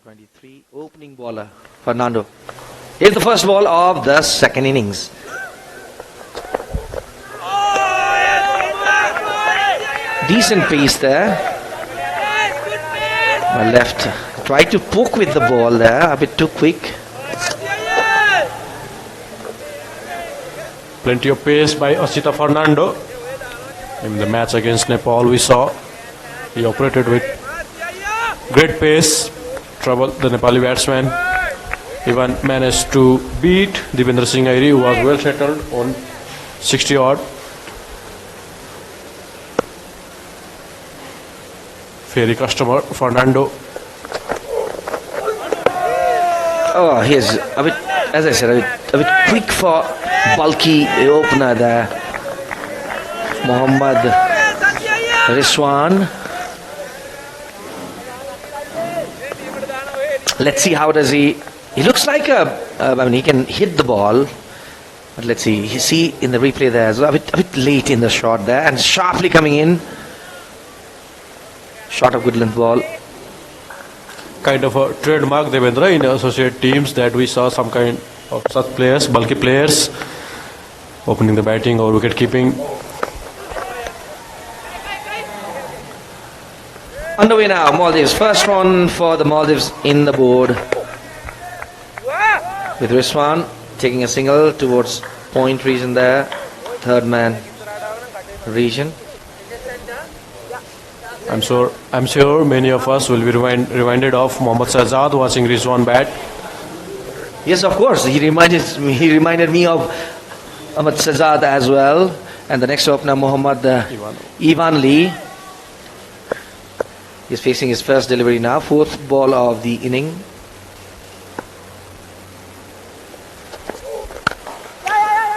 23, opening bowler, Fernando. Here's the first ball of the second innings. Decent pace there. My left tried to poke with the ball there, a bit too quick. Plenty of pace by Asita Fernando. In the match against Nepal, we saw he operated with great pace, troubled the Nepali batsman. Even managed to beat Devendra Singh Airi, who was well settled on 60 odd. Fairy customer, Fernando. Oh, he's a bit, as I said, a bit quick for bulky opener there. Mohammad Rizwan. Let's see how does he looks like I mean, he can hit the ball, but let's see. You see in the replay there as well, a bit late in the shot there, and sharply coming in. Shot of good length ball. Kind of a trademark, Devendra, in associate teams that we saw some kind of such players, bulky players, opening the batting or wicket keeping. Underway now, Maldives. First one for the Maldives in the board. With Rizwan taking a single towards point region there. Third man region. I'm sure many of us will be reminded of Mohammad Shahzad watching Rizwan bat. Yes, of course. He reminded me of Ahmad Shahzad as well. And the next opener, Mohammad Ivan Lee. He's facing his first delivery now. Fourth ball of the inning.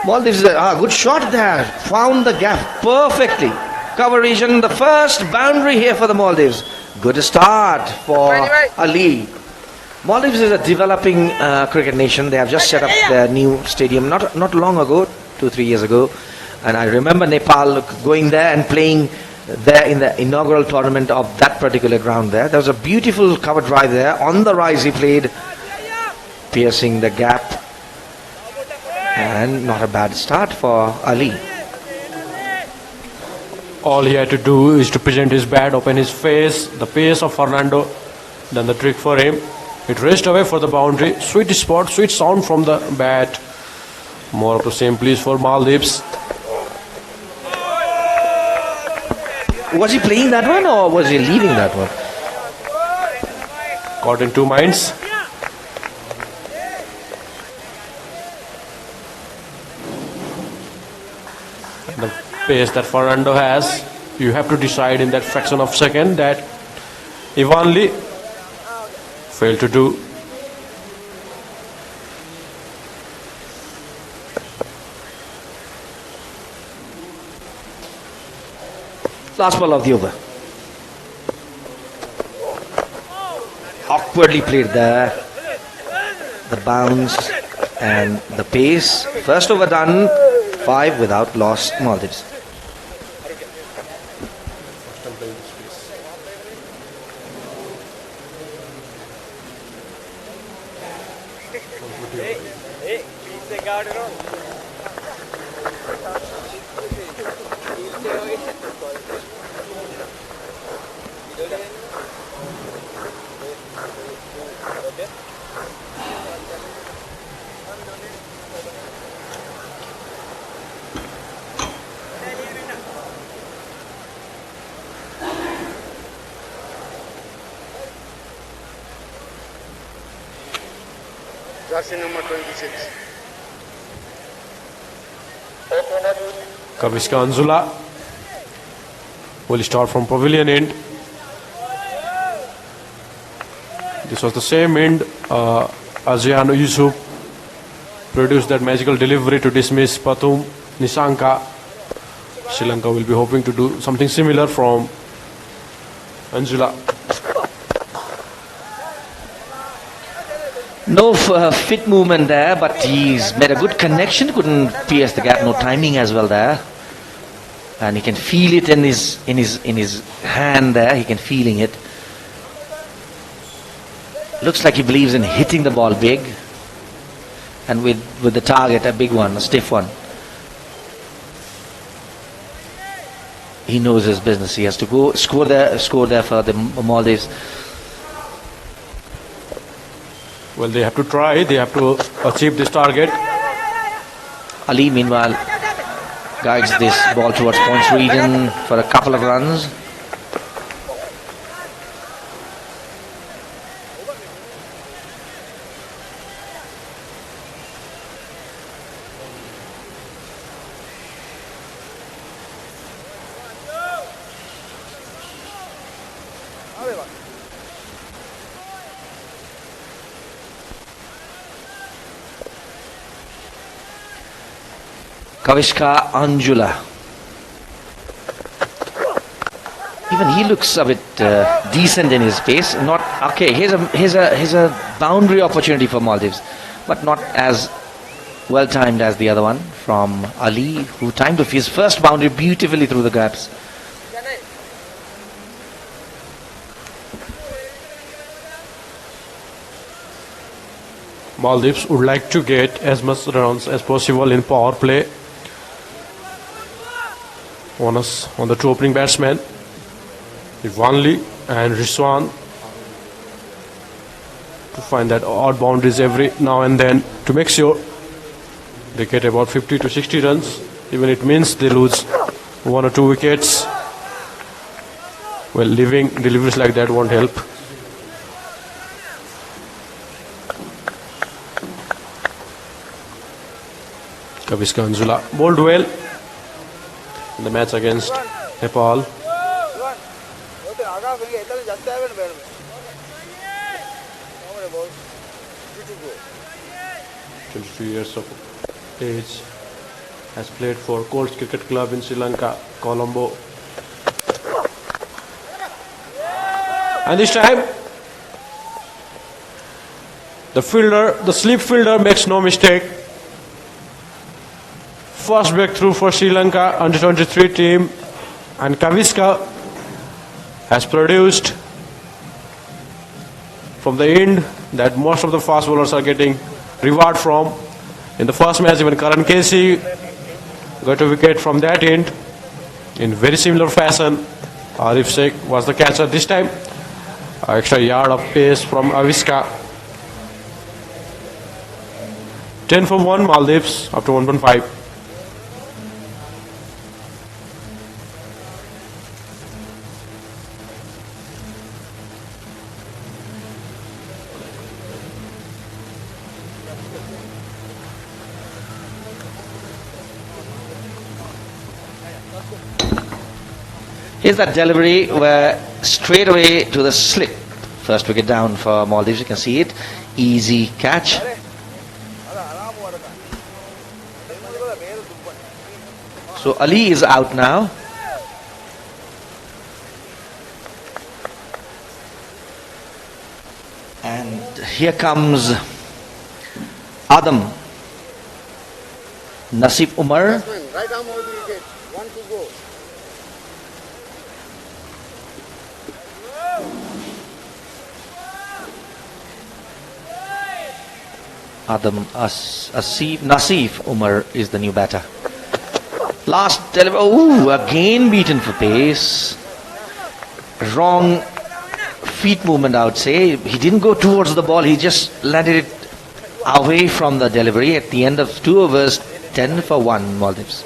Maldives, good shot there. Found the gap perfectly. Cover region, the first boundary here for the Maldives. Good start for Ali. Maldives is a developing cricket nation. They have just set up their new stadium not long ago, 2-3 years ago. And I remember Nepal going there and playing there in the inaugural tournament of that particular ground there. There was a beautiful cover drive there. On the rise he played, piercing the gap. And not a bad start for Ali. All he had to do is to present his bat, open his face, the pace of Fernando, done the trick for him. It raced away for the boundary. Sweet spot, sweet sound from the bat. More of the same please for Maldives. Was he playing that one or was he leaving that one? Caught in two minds. The pace that Fernando has, you have to decide in that fraction of second that Ivan Lee failed to do. Last ball of the over. Awkwardly played there. The bounce and the pace. First over done. 5 without loss, Maldives. Jersey number 26. Kaviska Anzula will start from pavilion end. This was the same end Aziano Yusuf produced that magical delivery to dismiss Pathum Nisanka. Sri Lanka will be hoping to do something similar from Anzula. No fit movement there, but he's made a good connection. Couldn't pierce the gap. No timing as well there, and he can feel it in his hand there. He can feeling it. Looks like he believes in hitting the ball big. And with the target, a big one, a stiff one. He knows his business. He has to go score there for the Maldives. Well, they have to try. They have to achieve this target. Ali, meanwhile, guides this ball towards points region for a couple of runs. Kavishka Anjula. Even he looks a bit decent in his pace. Not okay. Here's a boundary opportunity for Maldives, but not as well timed as the other one from Ali, who timed his first boundary beautifully through the gaps. Maldives would like to get as much runs as possible in power play. On the two opening batsmen, Ivanli and Rizwan, to find that odd boundaries every now and then to make sure they get about 50 to 60 runs. Even it means they lose 1 or 2 wickets. Well, leaving deliveries like that won't help. Kavishka Anjula bowled well in the match against Nepal. 23 years of age, has played for Colts Cricket Club in Sri Lanka, Colombo. And this time, the slip fielder makes no mistake. First breakthrough for Sri Lanka under 23 team, and Kavishka has produced from the end that most of the fast bowlers are getting reward from. In the first match, even Karan Casey got a wicket from that end in very similar fashion. Arif Sheikh was the catcher this time. Extra yard of pace from Kavishka. 10 for 1 Maldives after 1.5. Here's that delivery where straight away to the slip. First wicket down for Maldives, you can see it. Easy catch. So Ali is out now. And here comes Adam. Nasif Umar. Right arm over the wicket. 1 to go. Nasif Umar is the new batter. Last delivery. Oh, again beaten for pace. Wrong feet movement, I would say. He didn't go towards the ball. He just landed it away from the delivery at the end of 2 overs. 10 for 1 Maldives.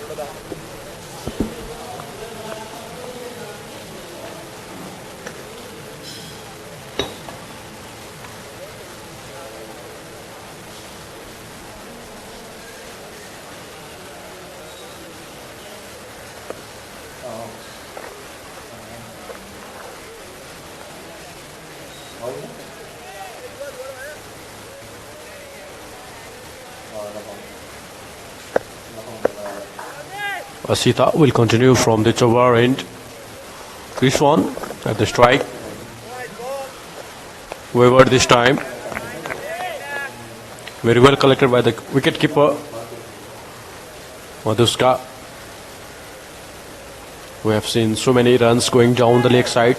Asita will continue from the over end. Rizwan at the strike. Wavered this time. Very well collected by the wicketkeeper Madhuska. We have seen so many runs going down the leg side.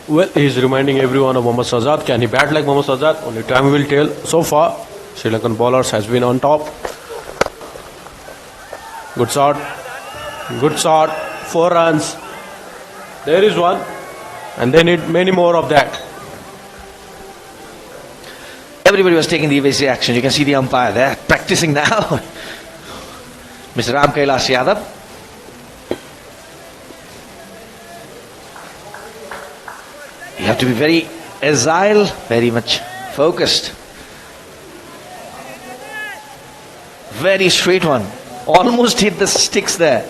Well, he's reminding everyone of Mohammad Sajad. Can he bat like Mohammad Sajad? Only time will tell. So far, Sri Lankan bowlers has been on top. Good shot. Good shot. 4 runs. There is one. And they need many more of that. Everybody was taking the evasive action. You can see the umpire there practicing now. Mr. Ram Kailash Yadav. You have to be very agile, very much focused. Very straight one. Almost hit the sticks there.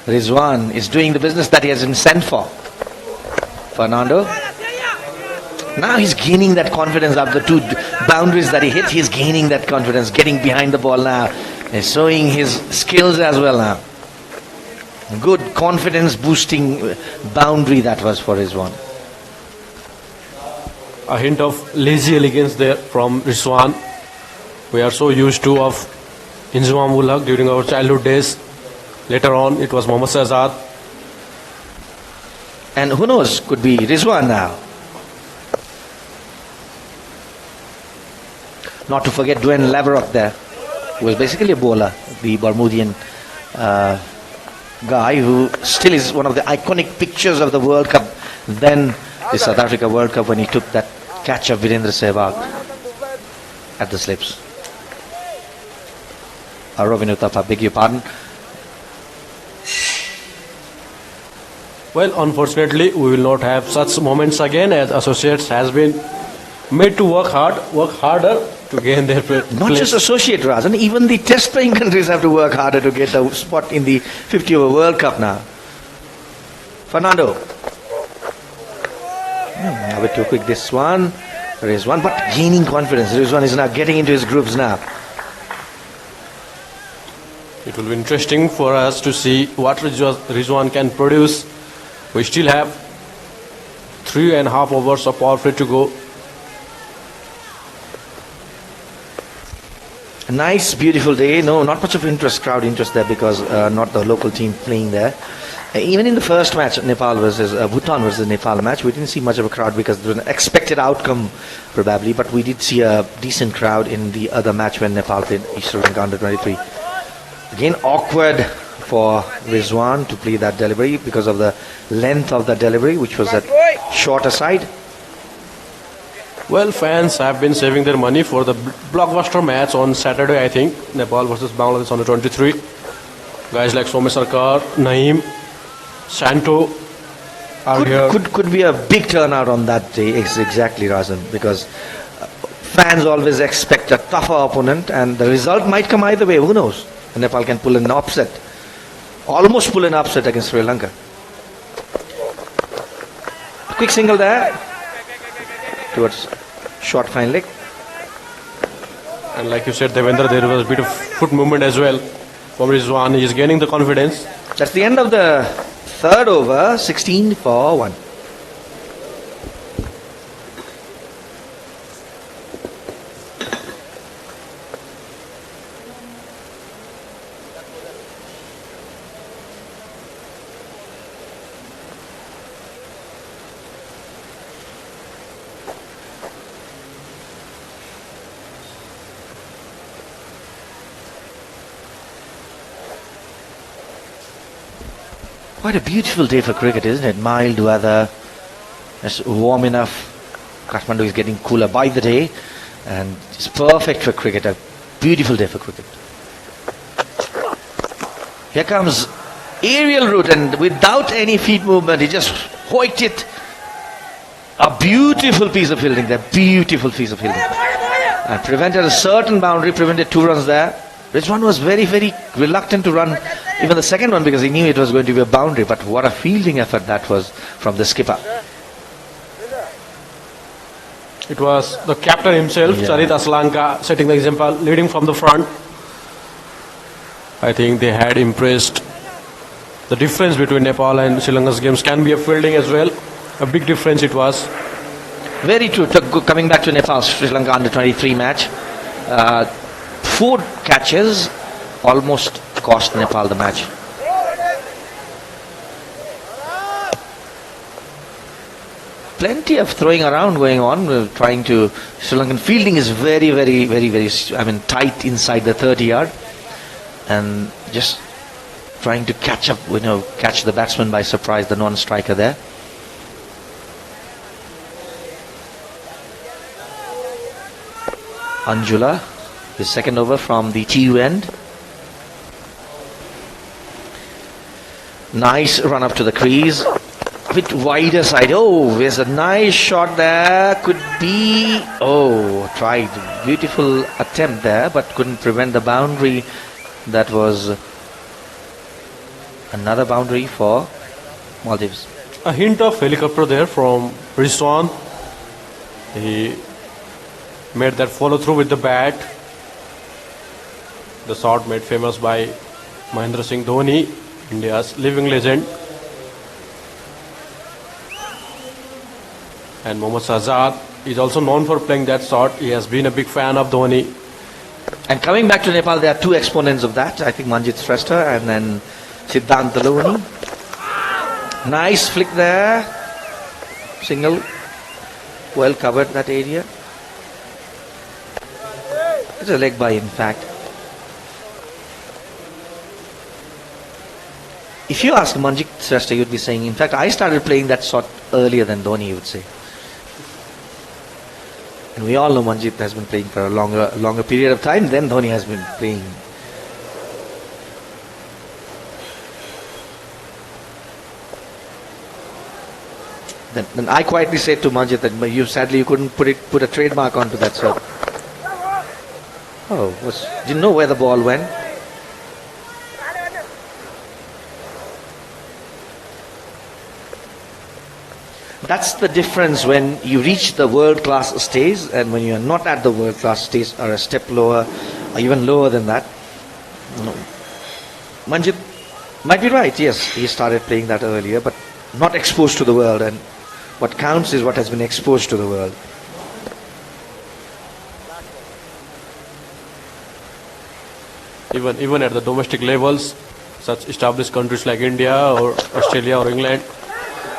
Rizwan is doing the business that he has been sent for. Fernando. Now he's gaining that confidence after the 2 boundaries that he hit. He's gaining that confidence, getting behind the ball now. He's showing his skills as well now. Good confidence boosting boundary that was for Rizwan. A hint of lazy elegance there from Rizwan. We are so used to of Inzamam ul Haq during our childhood days. Later on, it was Mohammad Shahzad. And who knows, could be Rizwan now. Not to forget Dwayne Laverock there, who was basically a bowler, the Bermudian guy who still is one of the iconic pictures of the World Cup. Then the South Africa World Cup when he took that catch of Virendra Sehwag at the slips. Robin Uthappa, beg your pardon. Well, unfortunately, we will not have such moments again, as associates has been made to work harder to gain their place. Not just associate Razan, even the test playing countries have to work harder to get a spot in the 50 over World Cup now. Fernando. A bit too quick this one. Rizwan, but gaining confidence. Rizwan is now getting into his grooves now. It will be interesting for us to see what Rizwan can produce. We still have 3.5 overs of power play to go. A nice, beautiful day. No, not much of crowd interest there because not the local team playing there. Even in the first match, Nepal versus Bhutan versus Nepal match, we didn't see much of a crowd because there was an expected outcome probably, but we did see a decent crowd in the other match when Nepal played Sri Lanka under 23. Again, awkward for Rizwan to play that delivery because of the length of the delivery, which was at shorter side. Well, fans have been saving their money for the blockbuster match on Saturday, I think. Nepal versus Bangladesh under 23. Guys like Somesh Sarkar, Naeem, Santo are here. Could be a big turnout on that day. Exactly, Razan, because fans always expect a tougher opponent and the result might come either way. Who knows? Nepal can pull an upset. Almost pull an upset against Sri Lanka. A quick single there towards short fine leg. And like you said, Devendra, there was a bit of foot movement as well from Rizwan. He is gaining the confidence. That's the end of the third over, 16 for 1. Quite a beautiful day for cricket, isn't it? Mild weather, it's warm enough. Kathmandu is getting cooler by the day, and it's perfect for cricket. A beautiful day for cricket. Here comes aerial route, and without any feet movement, he just hoiked it. A beautiful piece of fielding there, beautiful piece of fielding. And prevented a certain boundary, prevented 2 runs there. Rizwan was very, very reluctant to run even the second one because he knew it was going to be a boundary. But what a fielding effort that was from the skipper. It was the captain himself, Charit Aslanka, setting the example, leading from the front. I think they had impressed. The difference between Nepal and Sri Lanka's games can be a fielding as well. A big difference it was. Very true. Coming back to Nepal's Sri Lanka under 23 match. 4 catches almost cost Nepal the match. plenty of throwing around going on. Trying to Sri Lankan fielding is very, very, very, very. I mean, tight inside the 30-yard, and just trying to catch up. Catch the batsman by surprise. The non-striker there. Anjula, his second over from the TU end. Nice run up to the crease. A bit wider side. Oh, there's a nice shot there. Could be. Oh, tried. Beautiful attempt there, but couldn't prevent the boundary. That was another boundary for Maldives. A hint of helicopter there from Rizwan. He made that follow through with the bat. The shot made famous by Mahendra Singh Dhoni, India's living legend. And Mohammad Shahzad is also known for playing that shot. He has been a big fan of Dhoni. And coming back to Nepal, there are two exponents of that. I think Manjit Shrestha and then Siddhant Daloni. Nice flick there. Single. Well covered that area. It's a leg by, in fact. If you ask Manjit Shrestha, you'd be saying, in fact, I started playing that shot earlier than Dhoni, you would say. And we all know Manjit has been playing for a longer period of time than Dhoni has been playing. Then I quietly said to Manjit that sadly you couldn't put a trademark onto that shot. Oh, didn't know where the ball went. That's the difference when you reach the world-class stage and when you are not at the world-class stage or a step lower or even lower than that. No. Manjit might be right, yes, he started playing that earlier, but not exposed to the world, and what counts is what has been exposed to the world. Even at the domestic levels, such established countries like India or Australia or England.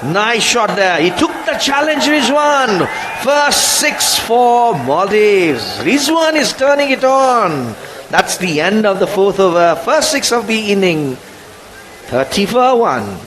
Nice shot there. He took the challenge, Rizwan. First six for Maldives. Rizwan is turning it on. That's the end of the fourth over. First six of the inning. 30 for 1.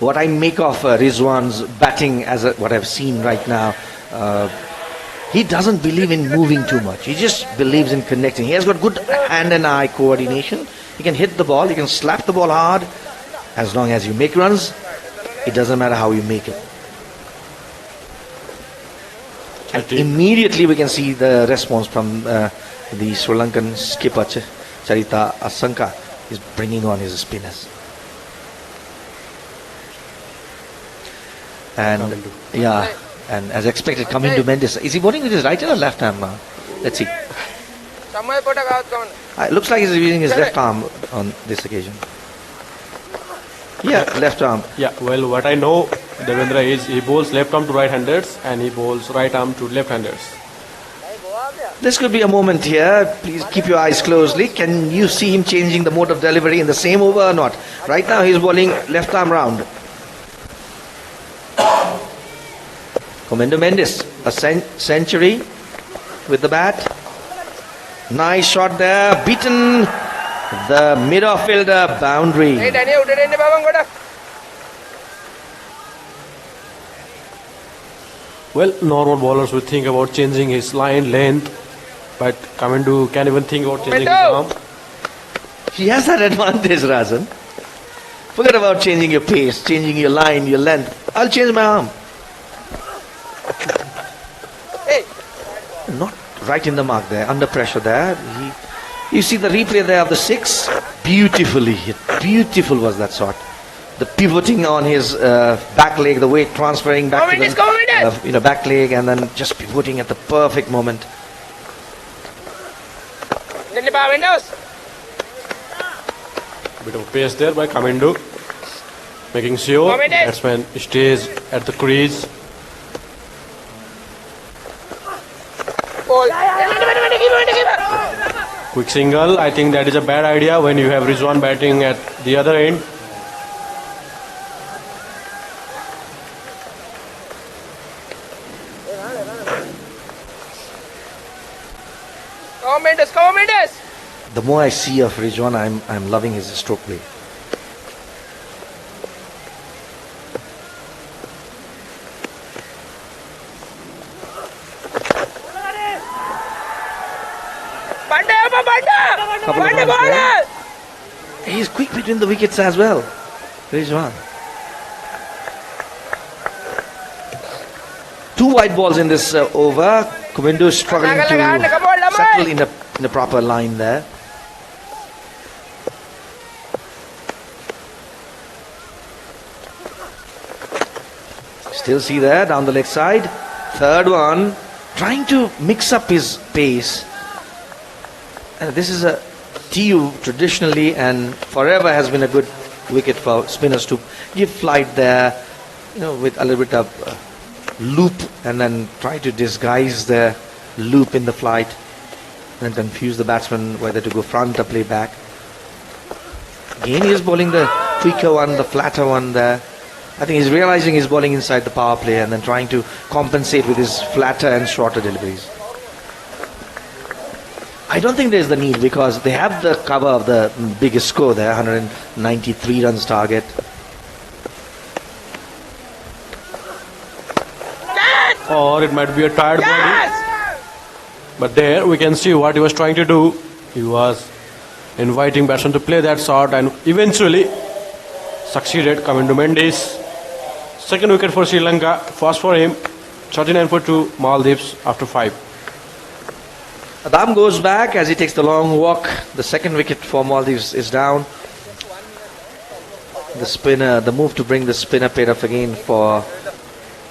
What I make of Rizwan's batting as what I've seen right now, he doesn't believe in moving too much. He just believes in connecting. He has got good hand and eye coordination. He can hit the ball, he can slap the ball hard. As long as you make runs, it doesn't matter how you make it. And immediately we can see the response from the Sri Lankan skipper, Charita Asanka, is bringing on his spinners. And and as expected, coming to Mendes. Is he bowling with his right hand or left arm? Let's see. It looks like he's using his left arm on this occasion. Yeah, left arm. Yeah, well, what I know, Devendra, is he bowls left arm to right-handers and he bowls right arm to left-handers. This could be a moment here. Please keep your eyes closely. Can you see him changing the mode of delivery in the same over or not? Right now he's bowling left arm round. Comendo Mendes, a century with the bat. Nice shot there, beaten the mid-fielder boundary. Well, normal bowlers would think about changing his line length, but Kamendu can't even think about changing his arm. He has that advantage, Razan. Forget about changing your pace, changing your line, your length. I'll change my arm. Not right in the mark there, under pressure there. You see the replay there of the six. Beautifully hit. Beautiful was that shot. The pivoting on his back leg, the weight transferring back to the back leg, and then just pivoting at the perfect moment. Bit of pace there by Kamindu, making sure batsman stays at the crease. Quick single. I think that is a bad idea when you have Rizwan batting at the other end. Come on, Mendes. The more I see of Rizwan, I'm loving his stroke play. Couple of runs there. He's quick between the wickets as well, Rizwan. 2 white balls in this over. Kamindu is struggling to settle in a proper line there. Still see there down the leg side. Third one, trying to mix up his pace. This is a TU traditionally and forever has been a good wicket for spinners to give flight there, with a little bit of loop and then try to disguise the loop in the flight and confuse the batsman whether to go front or play back. Again, he is bowling the quicker one, the flatter one there. I think he's realizing he's bowling inside the power play and then trying to compensate with his flatter and shorter deliveries. I don't think there's the need because they have the cover of the biggest score there, 193 runs target. Or it might be a tired body. But there we can see what he was trying to do. He was inviting batsmen to play that shot and eventually succeeded. Coming to Mendes. Second wicket for Sri Lanka. First for him. 39 for 2 Maldives after 5. Adam goes back as he takes the long walk. The second wicket for Maldives is down. The spinner, the move to bring the spinner paid off again for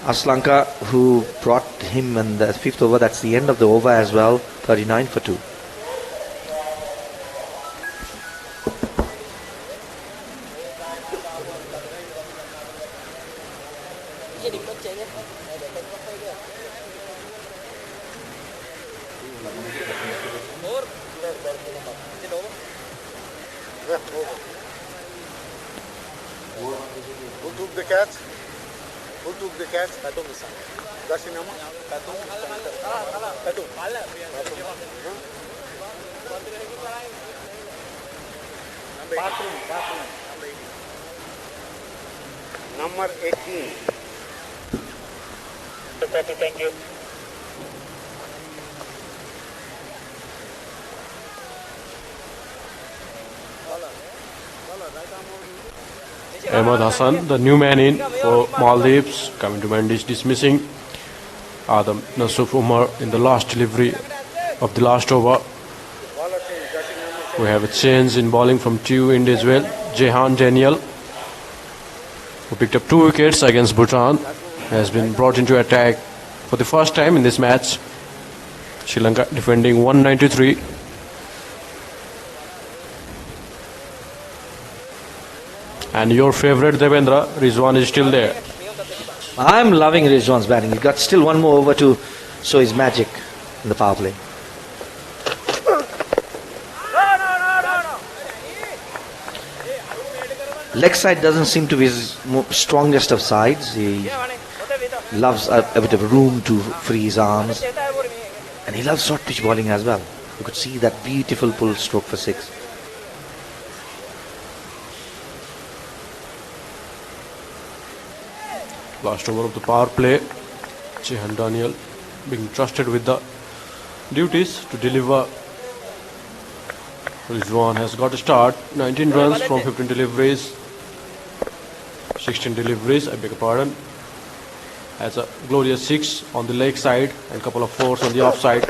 Aslanka, who brought him in the 5th over. That's the end of the over as well. 39 for 2. Who took the catch? Who took the catch? That's the number. Number 18. Thank you. Ahmed Hassan, the new man in for Maldives, coming to Mendes, dismissing Adam Nasuf Umar in the last delivery of the last over. We have a change in bowling from two Indies as well. Jehan Daniel, who picked up 2 wickets against Bhutan, has been brought into attack for the first time in this match. Sri Lanka defending 193. And your favorite Devendra, Rizwan, is still there. I'm loving Rizwan's batting. He's got still one more over to show his magic in the power play. Leg side doesn't seem to be his strongest of sides. He loves a bit of room to free his arms. And he loves short pitch bowling as well. You could see that beautiful pull stroke for 6. Last over of the power play. Jehan Daniel being trusted with the duties to deliver. Rizwan has got a start. 19 runs from 15 deliveries. 16 deliveries, I beg your pardon. Has a glorious 6 on the leg side and couple of 4s on the off side.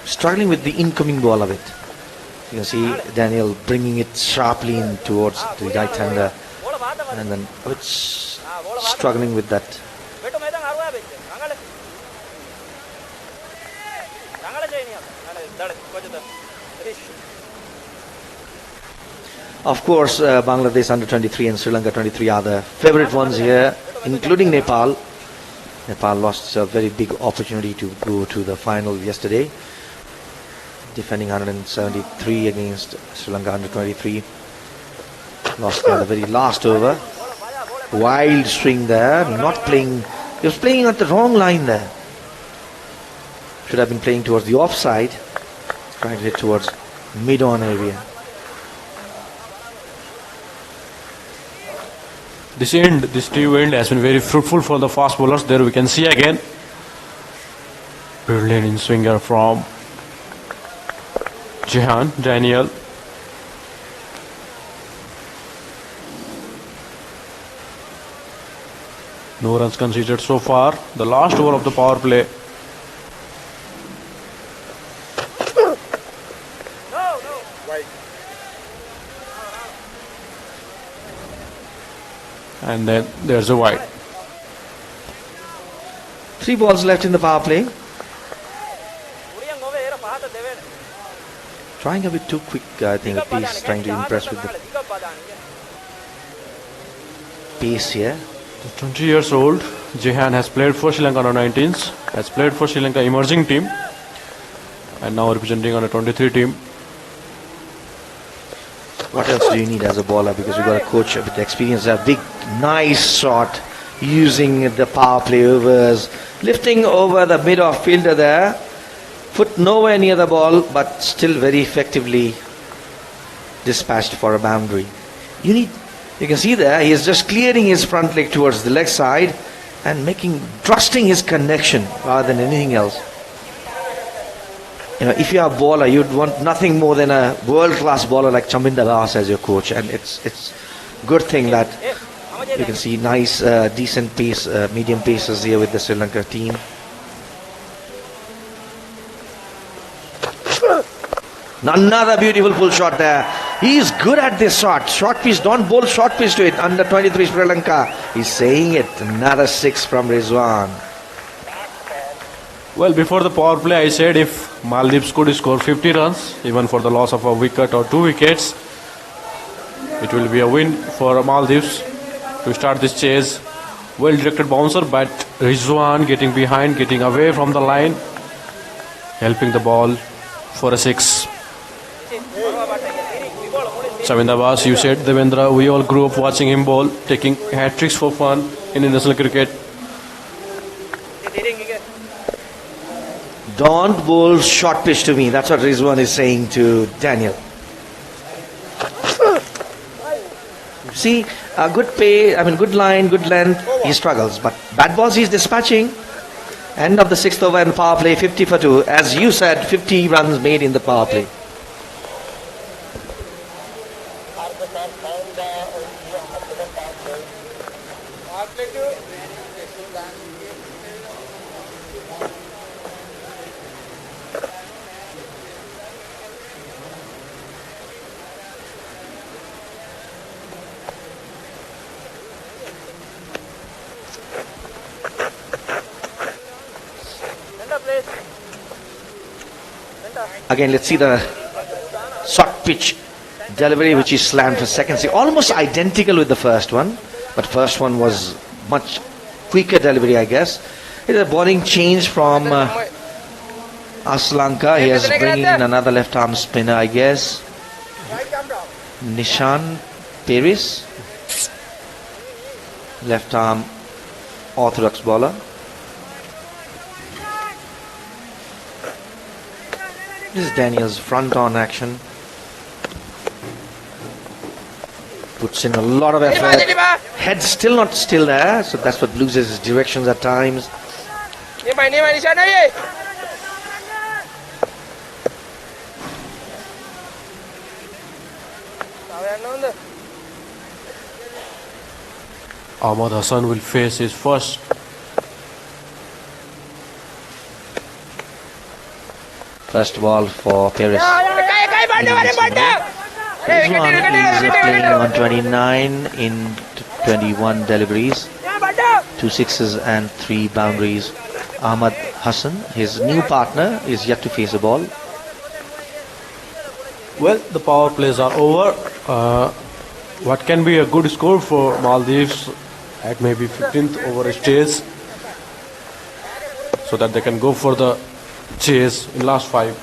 Struggling with the incoming ball of it. You can see Daniel bringing it sharply in towards the right-hander and then struggling with that. Of course, Bangladesh under 23 and Sri Lanka 23 are the favorite ones here, including Nepal. Nepal lost a very big opportunity to go to the final yesterday, defending 173 against Sri Lanka under 23. Lost at the very last over. Wild swing there, not playing. He was playing at the wrong line there. Should have been playing towards the offside, trying to hit towards mid-on area. This two end has been very fruitful for the fast bowlers. There we can see again. Brilliant in swinger from Daniel. No runs conceded so far. The last over of the power play. And then there's a wide. 3 balls left in the power play. Trying a bit too quick, I think. He's trying to impress with the pace here. 20 years old, Jehan has played for Sri Lanka under 19s, has played for Sri Lanka emerging team, and now representing on a 23 team. What else do you need as a bowler? Because you've got a coach with experience. A big, nice shot using the power play overs, lifting over the mid-off fielder there. Foot nowhere near the ball, but still very effectively dispatched for a boundary. You can see there, he is just clearing his front leg towards the leg side and trusting his connection rather than anything else. You know, if you are a bowler, you'd want nothing more than a world-class bowler like Chaminda Das as your coach, and it's good thing that you can see nice, decent pace, medium paces here with the Sri Lanka team. Another beautiful pull shot there. He's good at this shot. Short piece, don't bowl short piece to it. Under 23 Sri Lanka. He's saying it. Another 6 from Rizwan. Well, before the power play, I said if Maldives could score 50 runs, even for the loss of a wicket or 2 wickets, it will be a win for Maldives to start this chase. Well directed bouncer, but Rizwan getting behind, getting away from the line, helping the ball for a 6. Chaminda, you said, Devendra, we all grew up watching him bowl, taking hat tricks for fun in international cricket. Don't bowl short pitch to me. That's what Rizwan is saying to Daniel. See, a good good line, good length. He struggles, but bad balls he's dispatching. End of the 6th over and power play, 50 for 2. As you said, 50 runs made in the power play. Again, let's see the short pitch delivery, which is slammed for seconds. Almost identical with the first one, but first one was much quicker delivery, I guess. It's a bowling change from Aslanka. He is bringing in another left-arm spinner, I guess. Nishan Paris, left-arm orthodox bowler. This is Daniel's front-on action. Puts in a lot of effort. Head still not still there, so that's what loses his directions at times. Ahmad Hassan will face his first ball for Paris. Rizwan is playing on 29 in 21 deliveries, 2 sixes and 3 boundaries. Ahmad Hassan, his new partner, is yet to face a ball. Well, the power plays are over. What can be a good score for Maldives at maybe 15th over stage, so that they can go for the chase in last 5.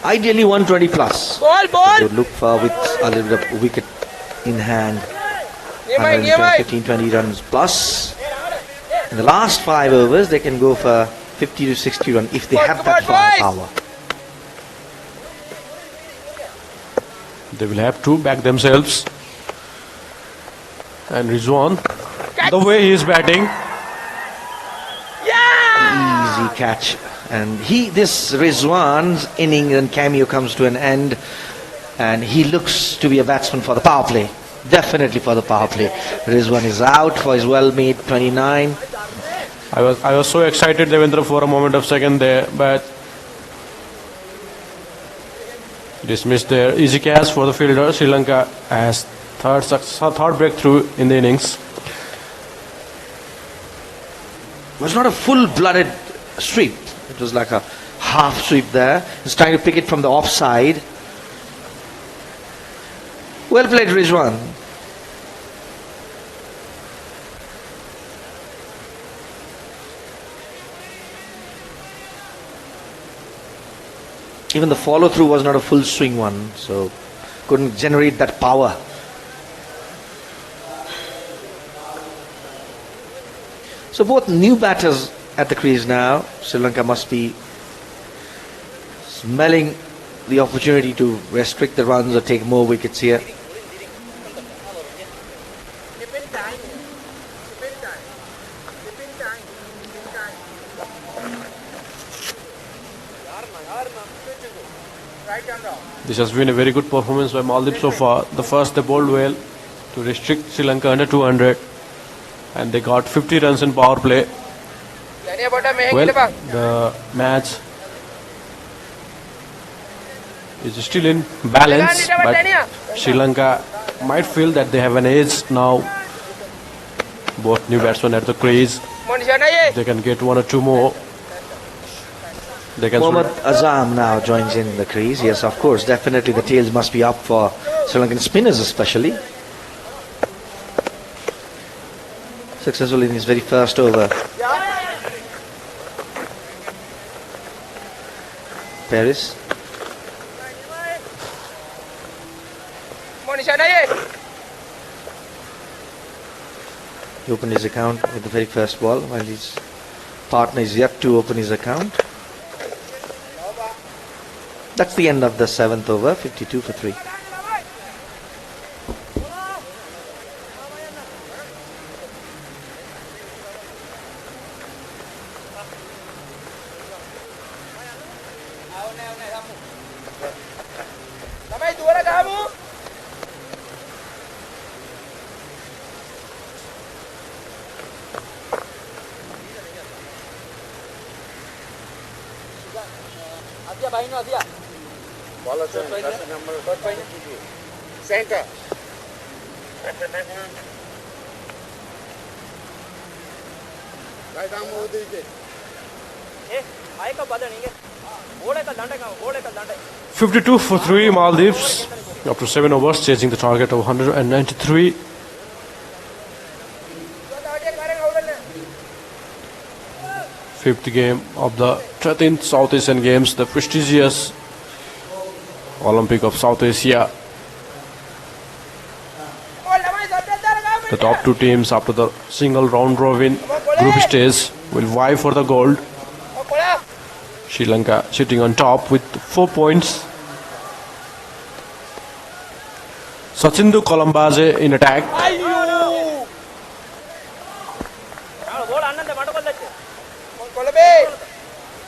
Ideally 120 plus. Ball, ball. They would look for with a little bit of wicket in hand. Nearby, 15, 20 runs plus. In the last 5 overs, they can go for 50 to 60 runs if they have that firepower. They will have to back themselves. And Rizwan, the way he is batting, Easy catch. And this Rizwan's inning and cameo comes to an end. And he looks to be a batsman for the power play. Definitely for the power play. Rizwan is out for his well-made 29. I was so excited, Devendra, for a moment of second there, but dismissed their easy catch for the fielder. Sri Lanka has third breakthrough in the innings. It was not a full-blooded sweep. It was like a half sweep there. He's trying to pick it from the offside. Well played, Rizwan. Even the follow-through was not a full swing one, so couldn't generate that power. So both new batters at the crease now. Sri Lanka must be smelling the opportunity to restrict the runs or take more wickets here. This has been a very good performance by Maldives so far. The first they bowled well to restrict Sri Lanka under 200, and they got 50 runs in power play. Well, the match is still in balance, but Sri Lanka might feel that they have an edge now. Both new batsmen at the crease. They can get 1 or 2 more. They can Mohammad Azam now joins in the crease. Yes, of course, definitely the tails must be up for Sri Lankan spinners especially. Successful in his very first over. Paris. He opened his account with the very first ball, while his partner is yet to open his account. That's the end of the 7th over, 52 for 3. Ball change. That's the number. Center. Right arm over the wicket. 52 for 3 Maldives after 7 overs, chasing the target of 193. Fifth game of the 13th South Asian Games, the prestigious Olympic of South Asia. The top 2 teams after the single round robin group stage will vie for the gold. Sri Lanka sitting on top with 4 points. Sachindu Colombaze in attack.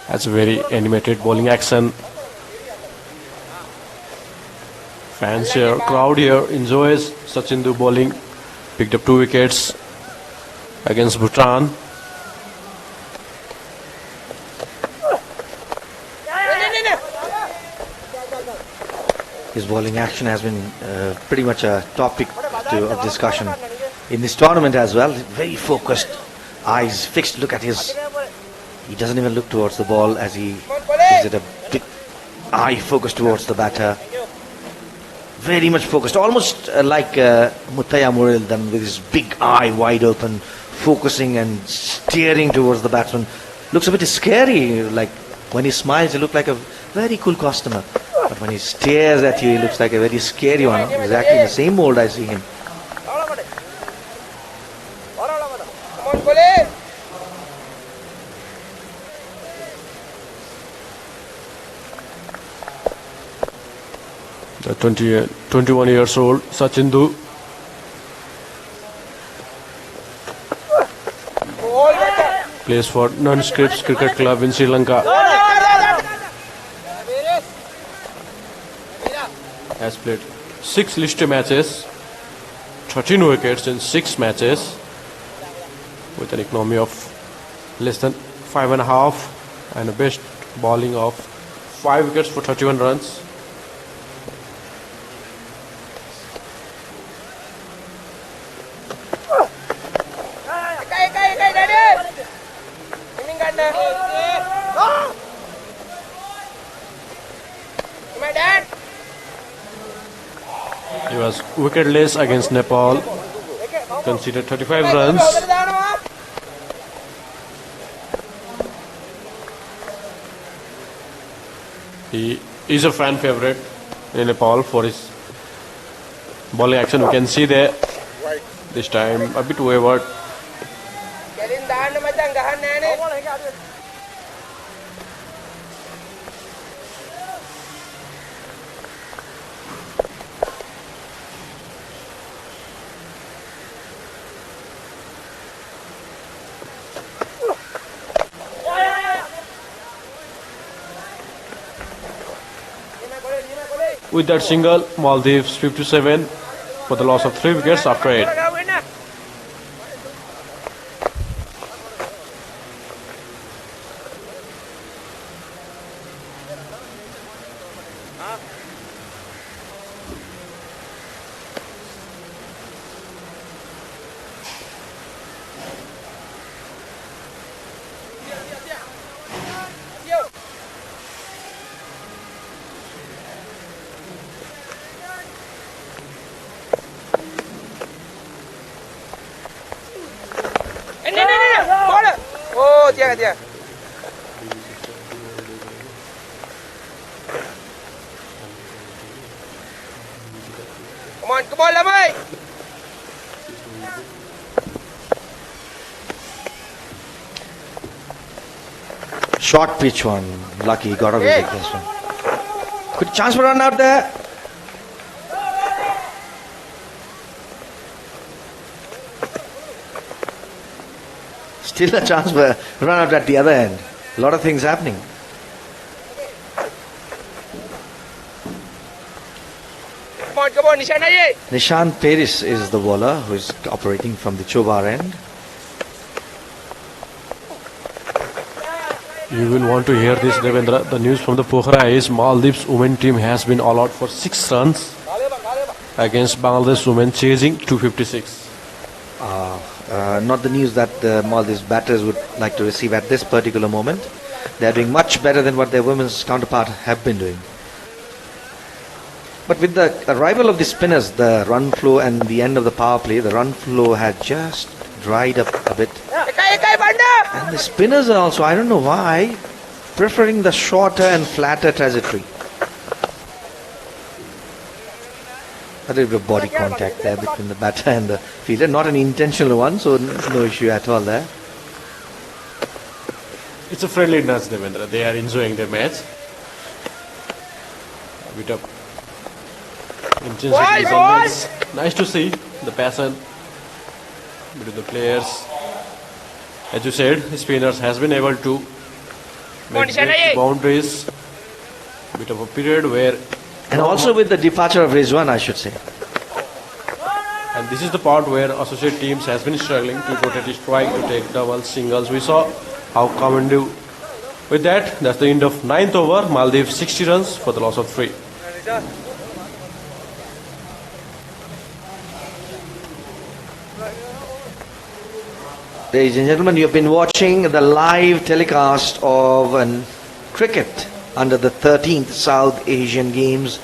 That's a very animated bowling action. Fans here, crowd here enjoys Sachindu bowling. Picked up 2 wickets against Bhutan. His bowling action has been pretty much a topic of discussion in this tournament as well. Very focused, eyes fixed. Look at his. He doesn't even look towards the ball as he gives it a big eye focused towards the batter. Very much focused, almost like Muthaiya Muralidharan with his big eye wide open, focusing and steering towards the batsman. Looks a bit scary, like when he smiles he looks like a very cool customer. But when he stares at you he looks like a very scary one. Exactly in the same mold I see him. The 21 years old Sachindu plays for Non-Scripps Cricket Club in Sri Lanka. Has played 6 list matches, 13 wickets in 6 matches, with an economy of less than 5.5 and a best bowling of 5 wickets for 31 runs. He was wicketless against Nepal, conceded 35 runs. He is a fan favorite in Nepal for his bowling action. We can see there, this time a bit wayward. With that single, Maldives 57 for the loss of 3 wickets after 8. Come on, Lamai. Short pitch one. Lucky, got away with this one. Good chance for run out there. Still a chance for run out at the other end. A lot of things happening. Come on, Nishan. Nishant Paris is the bowler who is operating from the Chobar end. You will want to hear this, Devendra. The news from the Pokhara is Maldives women team has been all out for 6 runs against Bangladesh women chasing 256. Not the news that the Maldives batters would like to receive at this particular moment. They are doing much better than what their women's counterpart have been doing. But with the arrival of the spinners, the run flow and the end of the power play, the run flow had just dried up a bit. And the spinners are also, I don't know why, preferring the shorter and flatter trajectory. A little bit of body contact there between the batter and the fielder. Not an intentional one, so no issue at all there. It's a friendly nudge, Devendra. They are enjoying their match. A bit of intensity is always nice to see. The passion between the players. As you said, spinners has been able to make great boundaries. A bit of a period where... And also with the departure of Rizwan, I should say. And this is the part where associate teams has been struggling to rotate strike, to take doubles, singles. We saw how commendable. With that, that's the end of 9th over. Maldives 60 runs for the loss of 3. Ladies and gentlemen, you have been watching the live telecast of cricket under the 13th South Asian Games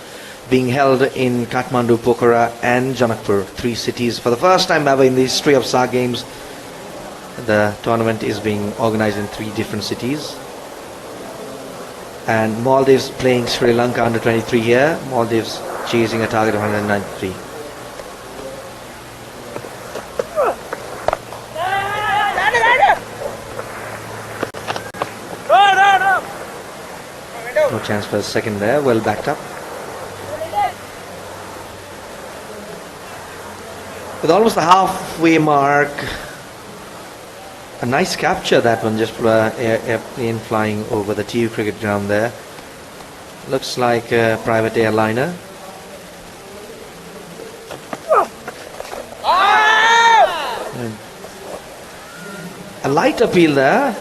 being held in Kathmandu, Pokhara and Janakpur, 3 cities. For the first time ever in the history of SAG Games, the tournament is being organized in 3 different cities. And Maldives playing Sri Lanka under 23 here. Maldives chasing a target of 193. No chance for a second there, well backed up. With almost the halfway mark, a nice capture that one, just airplane flying over the TU cricket ground there. Looks like a private airliner. A light appeal there.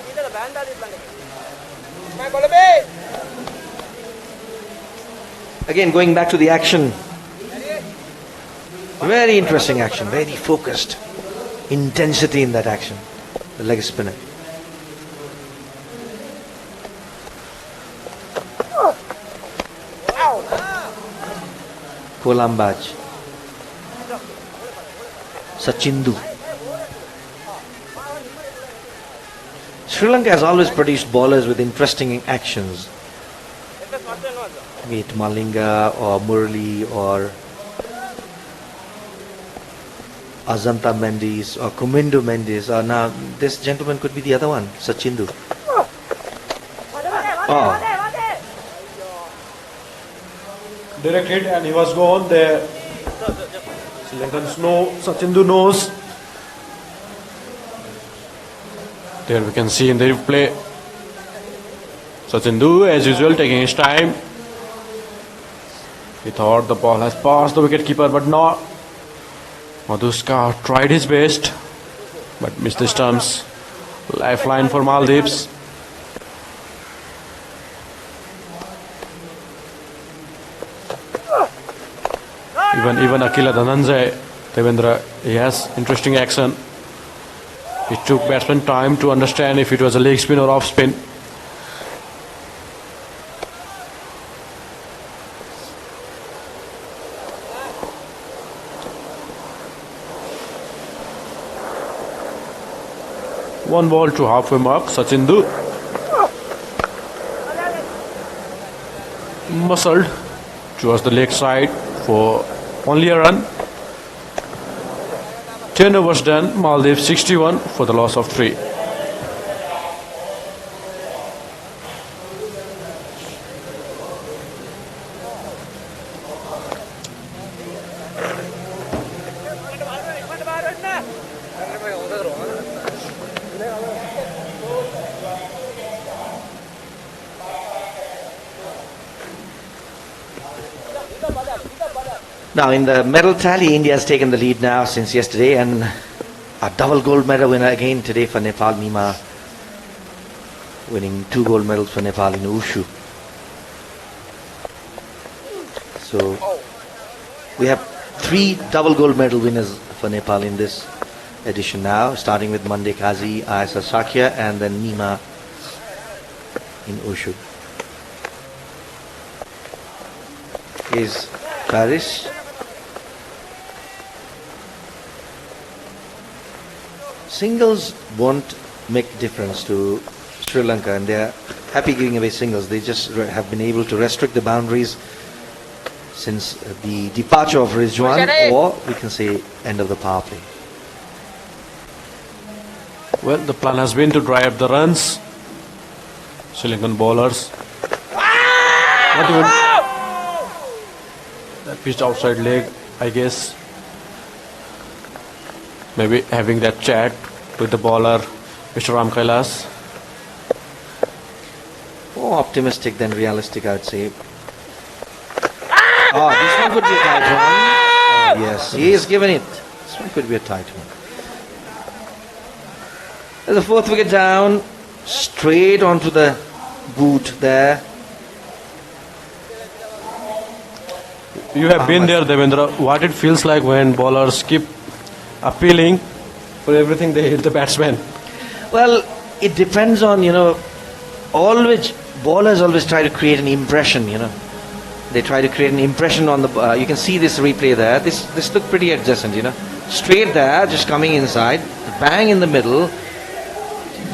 Again, going back to the action. Very interesting action, very focused. Intensity in that action. The leg spinner. Kolambaj. Sachindu. Sri Lanka has always produced bowlers with interesting actions. Be it Malinga or Murali or Azanta Mendes or Kumindu Mendes, or now this gentleman could be the other one, Sachindu. Oh. Direct hit and he was gone there. Sri Lankans know, Sachindu knows. There we can see in the replay, Sachindu as usual taking his time. He thought the ball has passed the wicketkeeper, but not. Madhuska tried his best, but missed the stumps. Lifeline for Maldives. Even Akila Dhananjay, Devendra, he has interesting action. It took batsman time to understand if it was a leg spin or off spin. One ball to halfway mark, Sachindu. Muscled towards the leg side for only a run. 10 overs done, Maldives 61 for the loss of 3. Now in the medal tally, India has taken the lead now since yesterday, and a double gold medal winner again today for Nepal, Nima, winning 2 gold medals for Nepal in Wushu. So we have 3 double gold medal winners for Nepal in this edition now, starting with Mande Kazi, Ayasa Sakya, and then Nima in Wushu. Is Paris. Singles won't make difference to Sri Lanka, and they're happy giving away singles. They just have been able to restrict the boundaries since the departure of Rizwan, or we can say end of the power play. Well, the plan has been to dry up the runs. Sri Lankan bowlers. Not even that pitched outside leg, I guess. Maybe having that chat with the bowler, Mr. Ram Kailas. More optimistic than realistic, I would say. Oh, this one could be a tight one. Yes, he is given it. This one could be a tight one. There's the 4th wicket down, straight onto the boot there. You have been there, Devendra. What it feels like when bowlers keep appealing for everything they hit the batsman? Well, it depends on, always bowlers always try to create an impression, They try to create an impression on the. You can see this replay there. This looked pretty adjacent, Straight there, just coming inside, bang in the middle.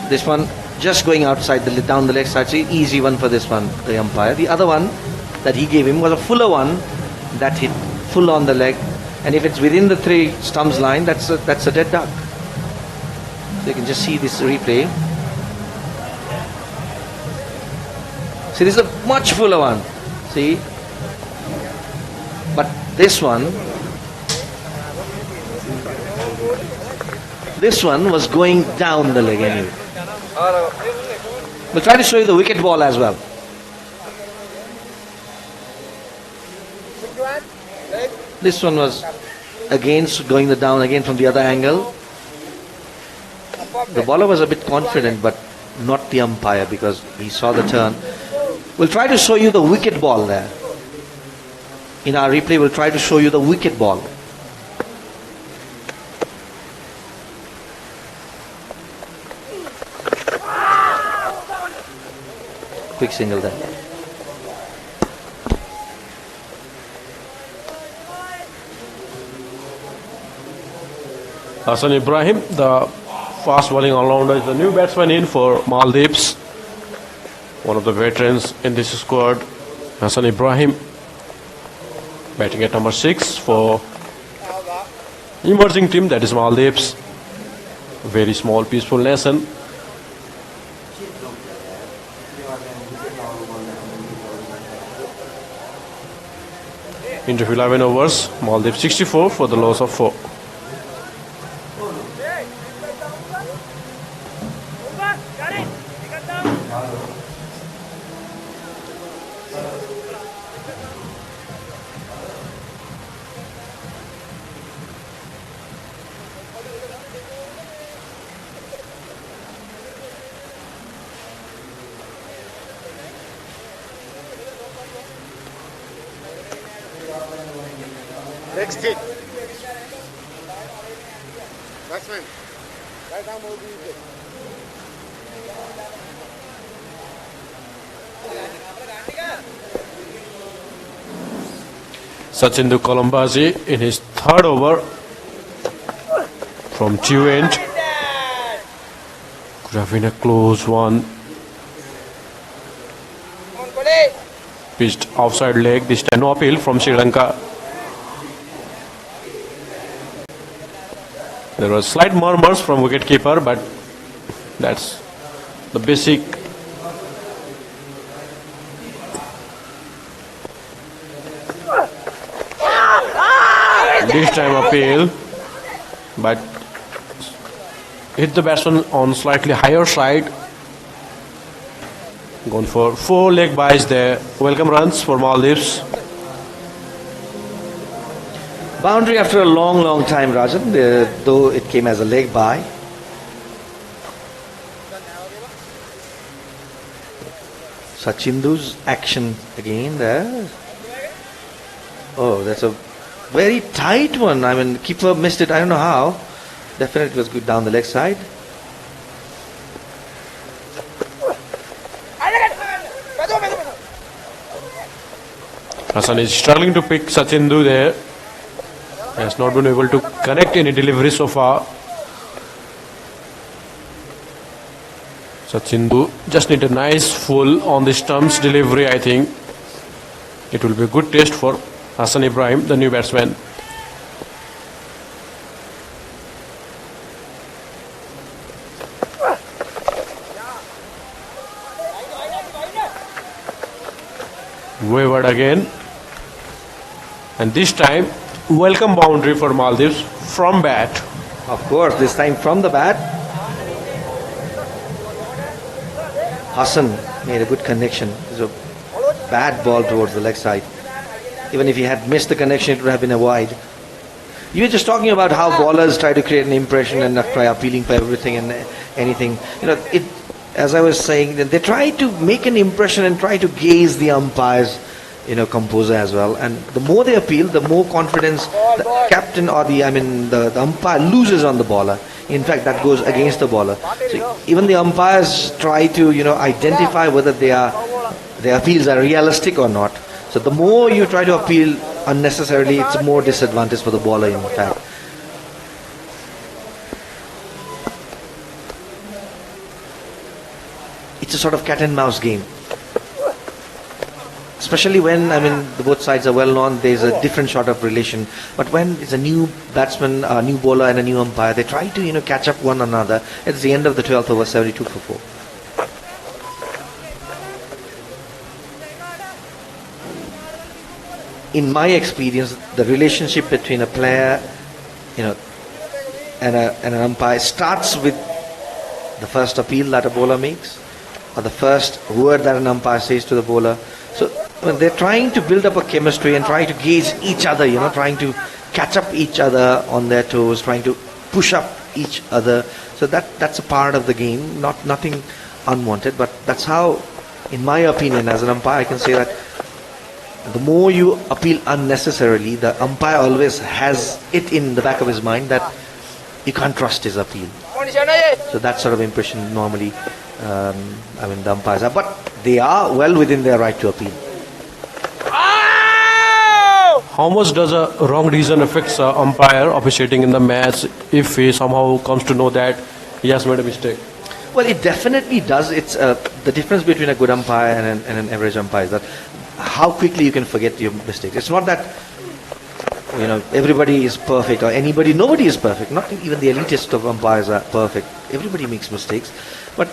This one just going outside down the leg side. So easy one for this one, the umpire. The other one that he gave him was a fuller one that hit full on the leg. And if it's within the 3 stumps line, that's a dead duck. So you can just see this replay. See, this is a much fuller one. See? But this one was going down the leg anyway. We'll try to show you the wicket ball as well. This one was again going down again from the other angle. The bowler was a bit confident, but not the umpire, because he saw the turn. We'll try to show you the wicket ball there. In our replay, we'll try to show you the wicket ball. Quick single there. Hassan Ibrahim, the fast bowling all-rounder, is the new batsman in for Maldives. One of the veterans in this squad, Hassan Ibrahim, batting at number 6 for emerging team, that is Maldives. Very small, peaceful nation. Into 11 overs, Maldives 64 for the loss of 4. Next hit. Batsman. Right arm over the wicket. Sachindu Colombazi in his 3rd over from 2 end. Could have been a close one. Pitched outside leg, this time no appeal from Sri Lanka. There was slight murmurs from wicketkeeper, but that's the basic. This time appeal, but hit the batsman on slightly higher side. Gone for 4 leg byes there. Welcome runs for Maldives. Boundary after a long time, Rajan, though it came as a leg bye. Sachindu's action again there. Oh, that's a very tight one. I mean, keeper missed it. I don't know how. Definitely it was good down the leg side. Hassan is struggling to pick Sachindu there. Has not been able to connect any delivery so far. Sachindu just need a nice full on the stumps delivery. I think it will be a good test for Hassan Ibrahim, the new batsman. Wavered again, and this time welcome boundary for Maldives from bat. Of course, this time from the bat. Hassan made a good connection. It was a bad ball towards the leg side. Even if he had missed the connection, it would have been a wide. You were just talking about how bowlers try to create an impression and try appealing for everything and anything. As I was saying, they try to make an impression and try to gaze the umpire's, composure as well. And the more they appeal, the more confidence the captain or the umpire loses on the bowler. In fact, that goes against the bowler. So even the umpires try to, identify whether they are the appeals are realistic or not. So the more you try to appeal unnecessarily, it's a more disadvantage for the bowler in fact. It's a sort of cat and mouse game. Especially when, the both sides are well known, there's a different sort of relation. But when it's a new batsman, a new bowler and a new umpire, they try to, catch up one another. It's the end of the 12th over, 72 for 4. In my experience, the relationship between a player, and an umpire starts with the first appeal that a bowler makes, or the first word that an umpire says to the bowler. So when they're trying to build up a chemistry and trying to gauge each other, trying to catch up each other on their toes, trying to push up each other. So that's a part of the game, nothing unwanted. But that's how, in my opinion, as an umpire, I can say that the more you appeal unnecessarily, the umpire always has it in the back of his mind that you can't trust his appeal. So that sort of impression normally, the umpires are. But they are well within their right to appeal. How much does a wrong reason affect an umpire officiating in the match if he somehow comes to know that he has made a mistake? Well, it definitely does. It's the difference between a good umpire and an average umpire is that how quickly you can forget your mistakes. It's not that everybody is perfect or nobody is perfect. Not even the elitist of umpires are perfect. Everybody makes mistakes. But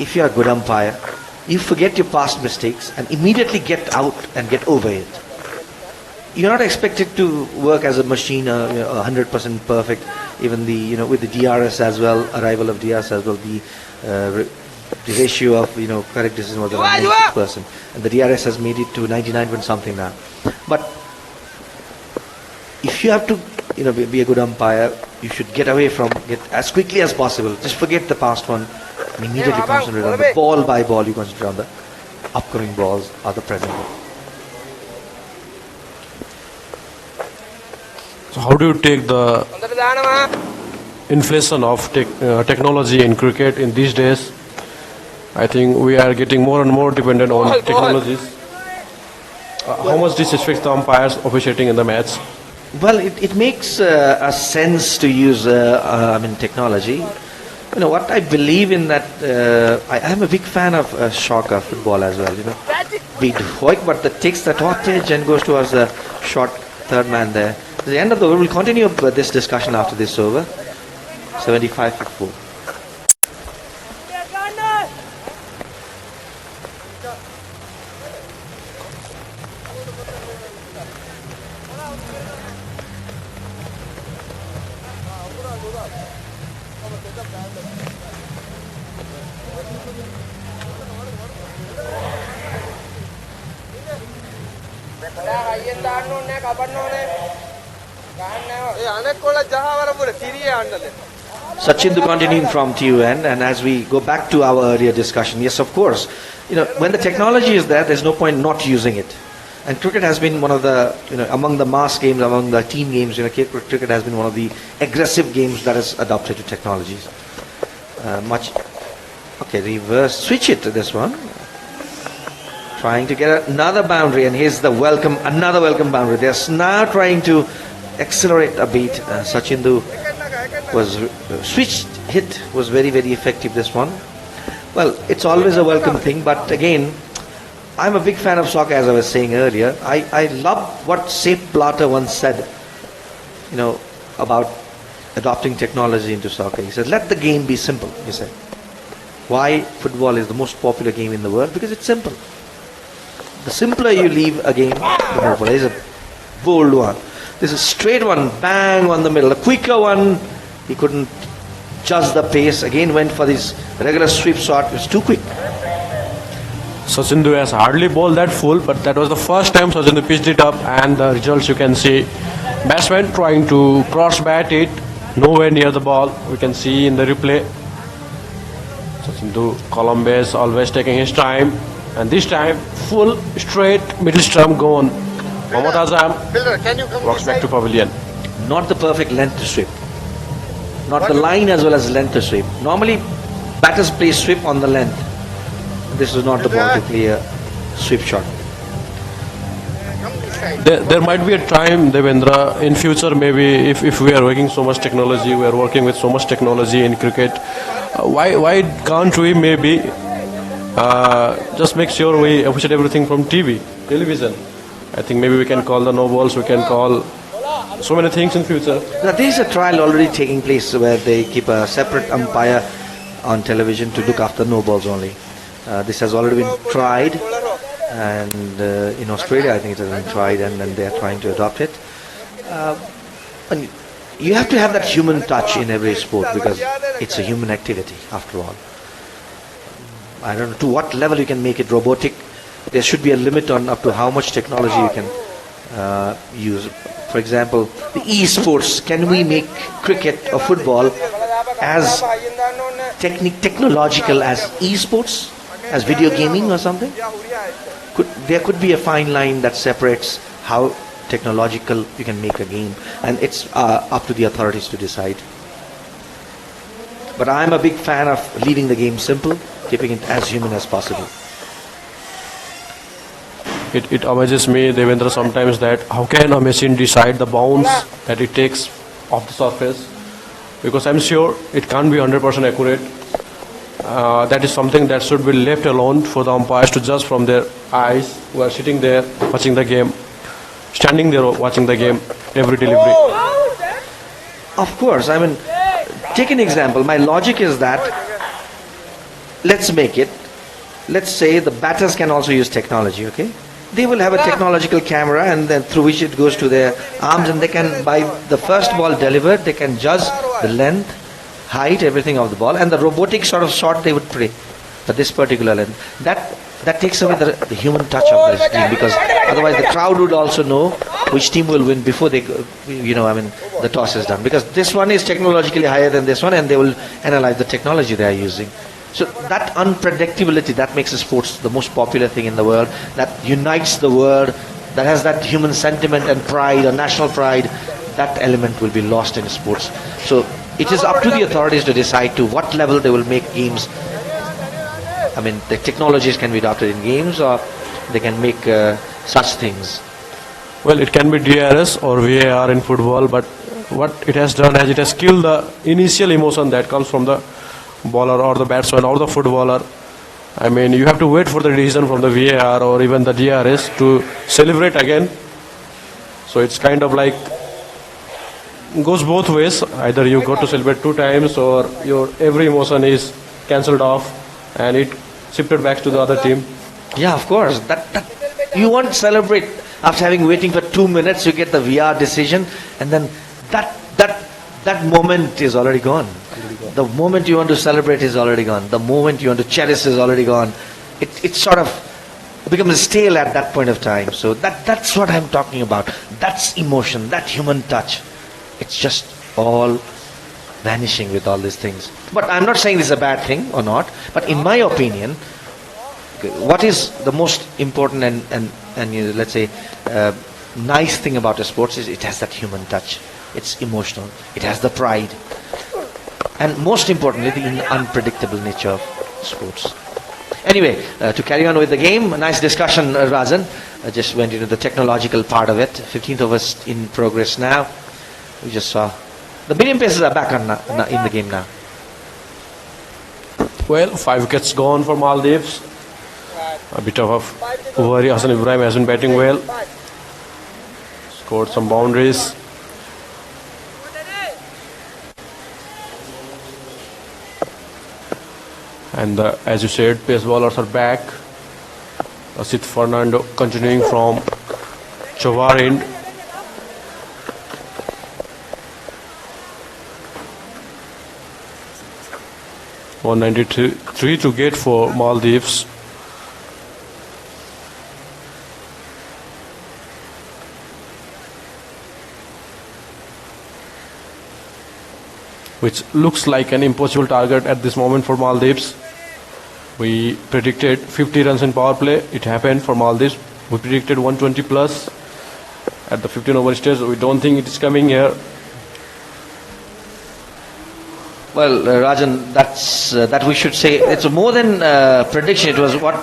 if you're a good umpire, you forget your past mistakes and immediately get out and get over it. You're not expected to work as a machine, 100% perfect. Even with the DRS as well, arrival of DRS as well, the ratio of correct decision was around 96%, and the DRS has made it to 99 point something now. But if you have to be a good umpire, you should get as quickly as possible. Just forget the past one and immediately concentrate on the ball by ball. You concentrate on the upcoming balls or the present ball. So how do you take the inflation of technology in cricket in these days? I think we are getting more and more dependent on technologies. How much this affects the umpires officiating in the match? Well, it makes a sense to use technology. What I believe in that, I am a big fan of soccer, football as well. Big hoik, but that takes the top edge and goes towards the short third man there. At the end of the over, we'll continue this discussion after this over. 75 for 4. Sachin, continuing from TUN, and as we go back to our earlier discussion, yes, of course, when the technology is there, there's no point not using it. And cricket has been one of the, among the mass games, among the team games, cricket has been one of the aggressive games that has adopted to technologies. Reverse, switch it to this one. Trying to get another boundary, and here's another welcome boundary. They're now trying to accelerate a beat. Sachindu was switched hit was very, very effective, this one. Well, it's always a welcome thing, but again, I'm a big fan of soccer, as I was saying earlier. I love what Sepp Blatter once said, about adopting technology into soccer. He said, let the game be simple, he said. Why football is the most popular game in the world? Because it's simple. The simpler you leave a game, the more popular. This is a bold one. This is a straight one, bang on the middle. A quicker one, he couldn't judge the pace. Again went for this regular sweep shot. It was too quick. Sachindu has hardly bowled that full, but that was the first time Sachindu pitched it up, and the results you can see. Batsman trying to cross bat it, nowhere near the ball. We can see in the replay. Sachindu, Columbus always taking his time, and this time full straight middle stump gone. Mohammad Azam walks back to pavilion. Not the perfect length to sweep. Not the line as well as length to sweep. Normally, batters play sweep on the length. This was not the ball to clear sweep shot. There might be a time, Devendra, in future maybe if we are working so much technology, we are working with so much technology in cricket. Why can't we maybe just make sure we appreciate everything from television? I think maybe we can call the no balls, we can call so many things in future. Now, there is a trial already taking place where they keep a separate umpire on television to look after no balls only. This has already been tried, and in Australia I think it has been tried, and then they are trying to adopt it. And you have to have that human touch in every sport because it's a human activity after all. I don't know to what level you can make it robotic. There should be a limit on up to how much technology you can use. For example, the e-sports, can we make cricket or football as technological as e-sports, as video gaming or something? There could be a fine line that separates how technological you can make a game, and it's up to the authorities to decide. But I'm a big fan of leaving the game simple, keeping it as human as possible. It amazes me, Devendra, sometimes that how can a machine decide the bounce that it takes off the surface? Because I'm sure it can't be 100% accurate. That is something that should be left alone for the umpires to judge from their eyes, who are sitting there watching the game, standing there watching the game, every delivery. Of course, I mean, take an example. My logic is that let's say the batters can also use technology, okay? They will have a technological camera, and then through which it goes to their arms, and they can, by the first ball delivered, they can judge the length, height, everything of the ball, and the robotic sort of shot they would play for this particular length. That takes away the human touch of this game, because otherwise the crowd would also know which team will win before they, the toss is done. Because this one is technologically higher than this one, and they will analyze the technology they are using. So that unpredictability, that makes the sports the most popular thing in the world, that unites the world, that has that human sentiment and pride or national pride. That element will be lost in sports. So it is up to the authorities to decide to what level they will make games. I mean, the technologies can be adopted in games, or they can make such things. Well, it can be DRS or VAR in football, but what it has done is it has killed the initial emotion that comes from the bowler or the batsman or the footballer. I mean, you have to wait for the decision from the VAR or even the DRS to celebrate again. So it's kind of like goes both ways. Either you got to celebrate two times, or your every emotion is cancelled off and it shifted back to the other team. Yeah, of course. That you won't celebrate after having waiting for 2 minutes. You get the VR decision, and then that moment is already gone. The moment you want to celebrate is already gone. The moment you want to cherish is already gone. It sort of becomes stale at that point of time. So that's what I'm talking about. That's emotion, that human touch. It's just all vanishing with all these things. But I'm not saying this is a bad thing or not. But in my opinion, what is the most important and let's say nice thing about the sports is it has that human touch. It's emotional. It has the pride. And most importantly, the unpredictable nature of sports. Anyway, to carry on with the game, a nice discussion, Rajan. I just went into the technological part of it. 15th overs in progress now. We just saw the medium paces are back in the game now. Well, 5 wickets gone for Maldives. A bit of a worry. Hassan Ibrahim has been batting well. Scored some boundaries. And as you said, pace bowlers are back. Asit Fernando continuing from Chovar end. .193 to get for Maldives. Which looks like an impossible target at this moment for Maldives. We predicted 50 runs in power play. It happened for Maldives. We predicted 120 plus at the 15 over stage. We don't think it is coming here. Well, Rajan, that we should say it's more than prediction. It was what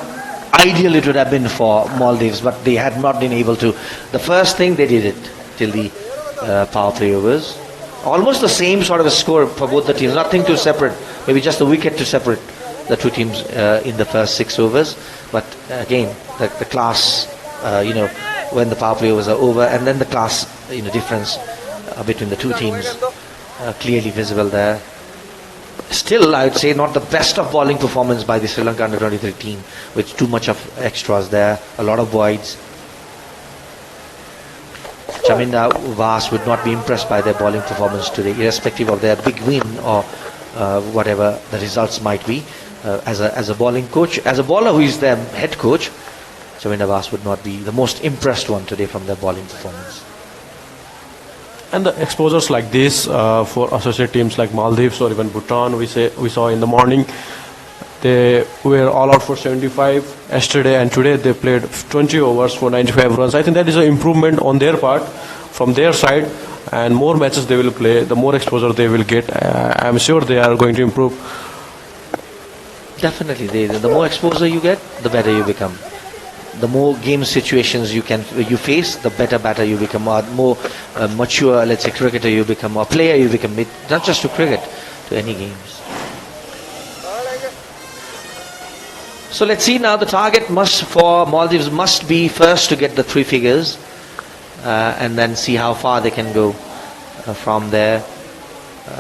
ideal it would have been for Maldives, but they had not been able to. The first thing they did it till the power play overs. Almost the same sort of a score for both the teams. Nothing too separate. Maybe just a wicket to separate the two teams in the first 6 overs. But again, the class, when the power play overs are over, and then the class, difference between the two teams clearly visible there. Still, I would say not the best of bowling performance by the Sri Lanka under-23 team, with too much of extras there, a lot of voids. Chaminda Vas would not be impressed by their bowling performance today, irrespective of their big win or whatever the results might be. As a bowling coach, as a bowler who is their head coach, Chaminda Vas would not be the most impressed one today from their bowling performance. And the exposures like this for associate teams like Maldives or even Bhutan, we saw in the morning, they were all out for 75 yesterday, and today they played 20 overs for 95 runs. I think that is an improvement on their part, from their side, and more matches they will play, the more exposure they will get. I'm sure they are going to improve. Definitely, the more exposure you get, the better you become. The more game situations you face, the better batter you become, or more mature, let's say, cricketer you become, or player you become, not just to cricket, to any games. So let's see now. The target for Maldives must be first to get the 3 figures, and then see how far they can go from there.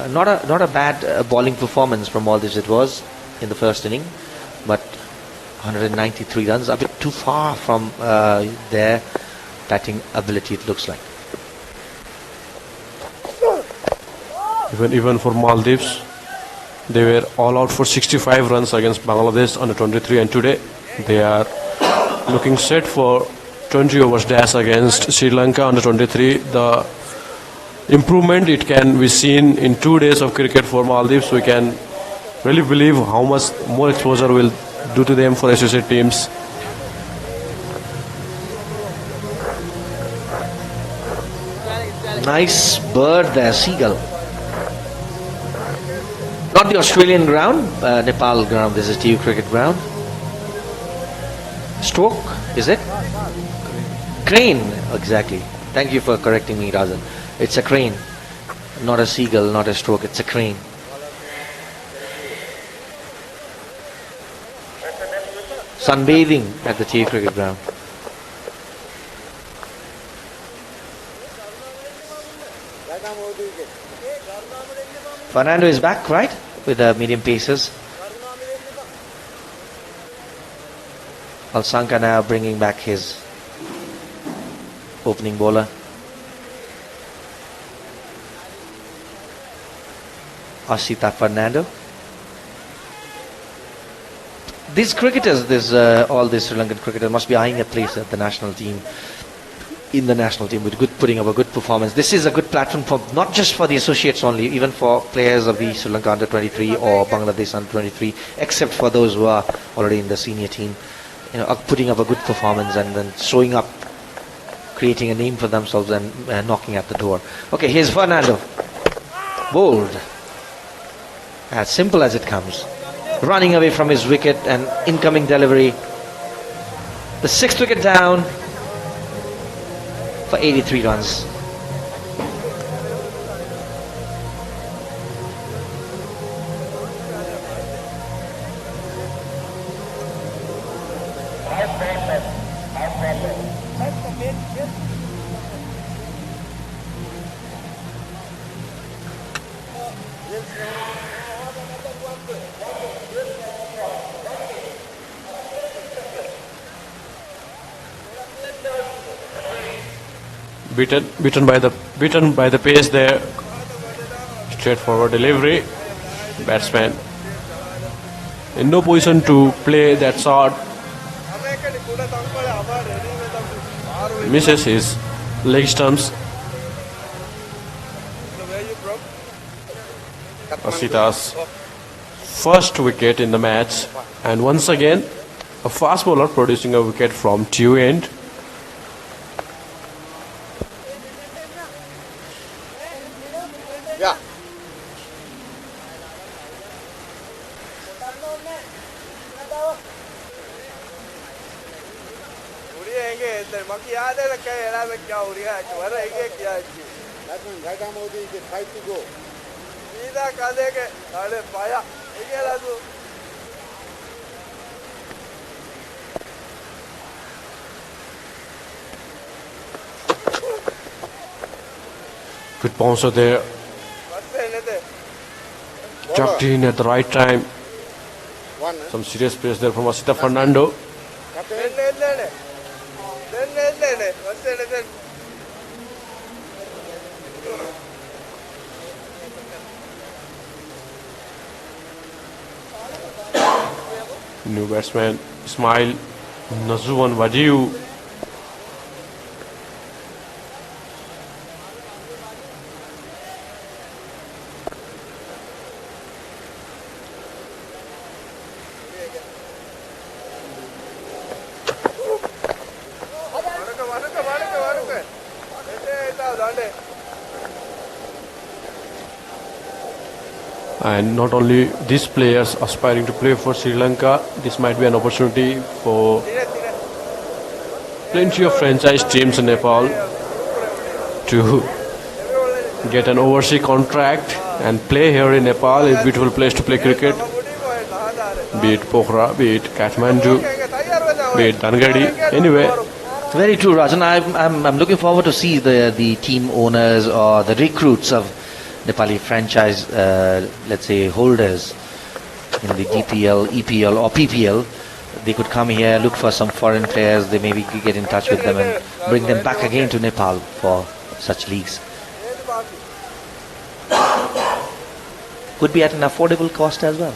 Not a bad bowling performance from Maldives it was in the first inning, but 193 runs, a bit too far from their batting ability, it looks like. Even for Maldives, they were all out for 65 runs against Bangladesh under 23, and today they are looking set for 20 overs dash against Sri Lanka under 23. The improvement it can be seen in 2 days of cricket for Maldives. We can really believe how much more exposure will do to them for associate teams. Nice bird there, seagull. Not the Australian ground, Nepal ground. This is TU cricket ground. Stroke, is it? Crane, exactly. Thank you for correcting me, Razan. It's a crane, not a seagull, not a stroke. It's a crane. Sunbathing at the TU cricket ground. Fernando is back, right? With the medium paces. Alsanka now bringing back his opening bowler. Asita Fernando. These cricketers, all these Sri Lankan cricketers must be eyeing a place at the national team, in the national team, with putting up a good performance. This is a good platform for not just for the associates only, even for players of the Sri Lanka under 23 or Bangladesh under 23, except for those who are already in the senior team. Putting up a good performance and then showing up, creating a name for themselves and knocking at the door. Okay, here's Fernando. Bold. As simple as it comes. Running away from his wicket and incoming delivery. The 6th wicket down for 83 runs. Beaten by the pace there. Straightforward delivery. Batsman in no position to play that shot. Misses his leg stumps. Asita's first wicket in the match, and once again a fast bowler producing a wicket from two end. Yeah. Batsman, right arm out, he tried to go. Good bouncer there. Chucked in at the right time. One. Some serious pace there from Asita Fernando. Captain. New batsman Ismail Nazuan Wadiu. And not only these players aspiring to play for Sri Lanka, this might be an opportunity for plenty of franchise teams in Nepal to get an overseas contract and play here in Nepal. A beautiful place to play cricket, be it Pokhara, be it Kathmandu, be it Dangadi, anyway. Very true, Rajan. I'm looking forward to see the team owners or the recruits of Nepali franchise, let's say, holders in the DPL, EPL or PPL. They could come here, look for some foreign players. They maybe could get in touch with them and bring them back again to Nepal for such leagues. Could be at an affordable cost as well.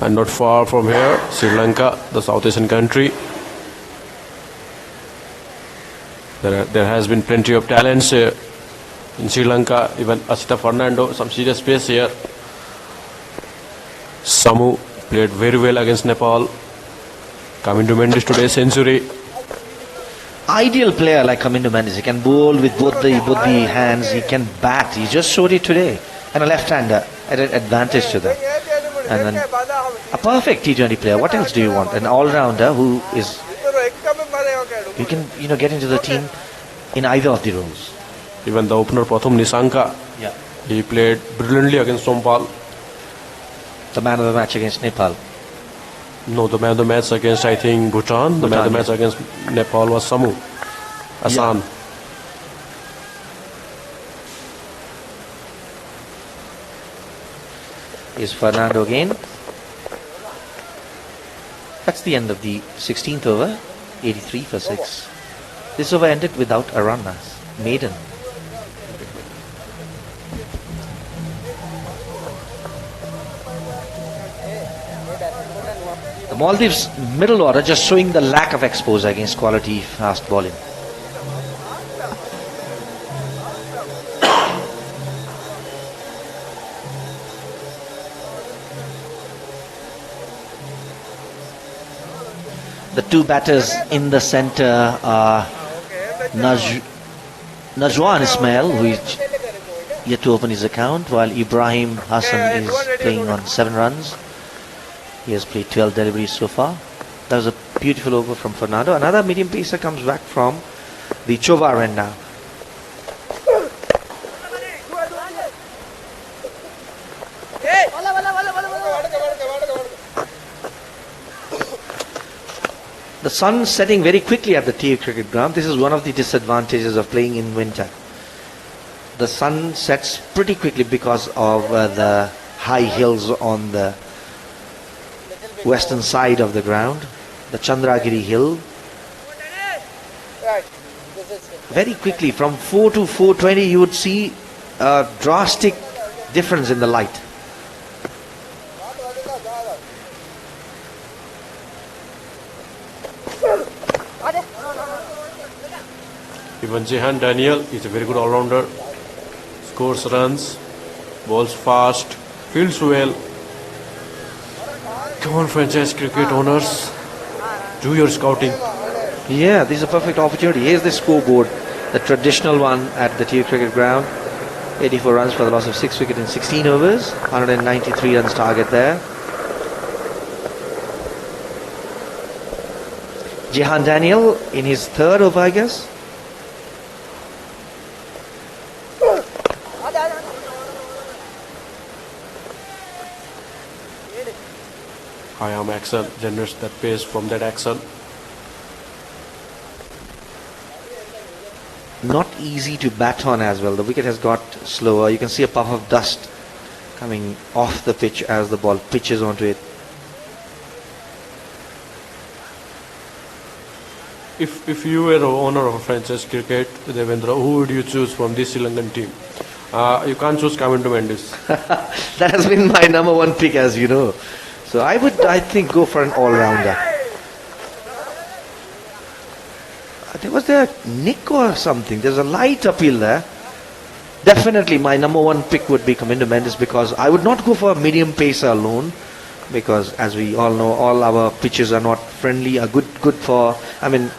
And not far from here, Sri Lanka, the South Asian country. There has been plenty of talents in Sri Lanka. Even Asita Fernando, some serious pace here. Samu played very well against Nepal. Kamindu Mendes today century. Ideal player like Kamindu Mendes. He can bowl with both the hands. He can bat. He just showed it today. And a left-hander at an advantage to them. And then a perfect T20 player. What else do you want? An all-rounder who is... You can, get into the team in either of the roles. Even the opener Pratham Nisanka, he played brilliantly against Sompal. The man of the match against Nepal. No, the man of the match against, I think, Bhutan. The man of the match against Nepal was Samu Asan. Is Fernando again. That's the end of the 16th over. 83 for 6. This over ended without a run. Maiden. The Maldives middle order just showing the lack of exposure against quality fast bowling. The two batters in the centre are Najwan Ismail, who is yet to open his account, while Ibrahim Hassan is playing on 7 runs. He has played 12 deliveries so far. That was a beautiful over from Fernando. Another medium pacer comes back from the Chobar end now. The sun setting very quickly at the TU cricket ground. This is one of the disadvantages of playing in winter. The sun sets pretty quickly because of the high hills on the western side of the ground. The Chandragiri hill. Very quickly from 4 to 4:20 you would see a drastic difference in the light. Even Jehan Daniel is a very good all-rounder. Scores runs, bowls fast, fields well. Come on, franchise cricket owners, do your scouting. Yeah, this is a perfect opportunity. Here's the scoreboard, the traditional one at the TU cricket ground. 84 runs for the loss of 6 wickets in 16 overs. 193 runs target there. Jehan Daniel in his third over, I guess. High arm axle generates that pace from that axle. Not easy to bat on as well. The wicket has got slower. You can see a puff of dust coming off the pitch as the ball pitches onto it. If you were the owner of a franchise cricket, Devendra, who would you choose from this Sri Lankan team? You can't choose Kamindu Mendis. That has been my number one pick, as you know. So I would, I think, go for an all-rounder. Was there a nick or something? There's a light appeal there. Definitely my number one pick would be Kamindu Mendis, because I would not go for a medium pacer alone, because as we all know, all our pitches are not friendly, are good for, I mean,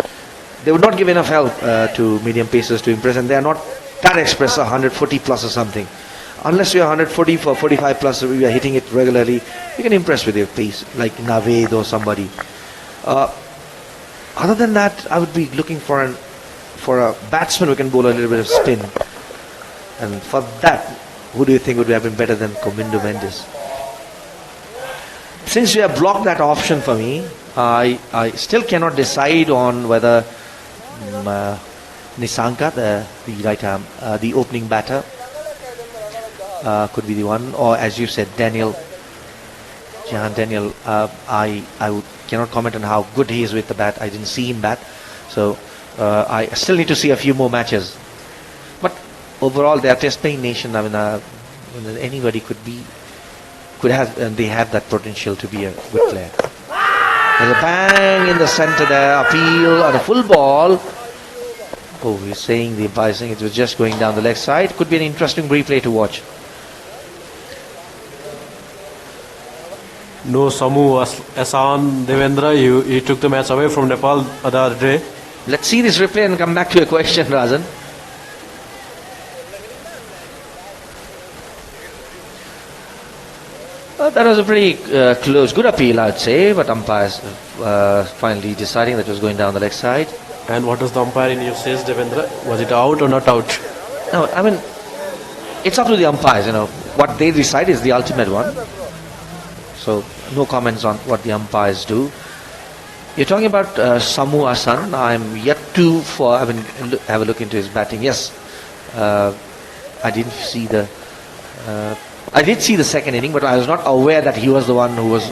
they would not give enough help to medium pacers to impress, and they are not that express 140 plus or something. Unless you are 140 for 45 plus, we are hitting it regularly, you can impress with your pace, like Naved or somebody. Other than that, I would be looking for a batsman who can bowl a little bit of spin. And for that, who do you think would have been better than Kamindu Mendis? Since you have blocked that option for me, I still cannot decide on whether Nisanka, the right arm, the opening batter, could be the one, or as you said, Jehan Daniel. I cannot comment on how good he is with the bat. I didn't see him bat, so I still need to see a few more matches. But overall, they are test playing nation. I mean, anybody could have, and they have that potential to be a good player. There's a bang in the centre there, appeal on a full ball. Oh, he's saying, the umpire saying it was just going down the leg side. Could be an interesting replay to watch. No Samu Asan, Devendra, he took the match away from Nepal the other day. Let's see this replay and come back to your question, Razan. That was a pretty close, good appeal, I'd say, but umpires finally deciding that it was going down the leg side. And what does the umpire in you says, Devendra? Was it out or not out? No, I mean, it's up to the umpires, what they decide is the ultimate one. So, no comments on what the umpires do. You're talking about Samu Asan. I'm yet to have a look into his batting. Yes, I didn't see I did see the second inning, but I was not aware that he was the one who was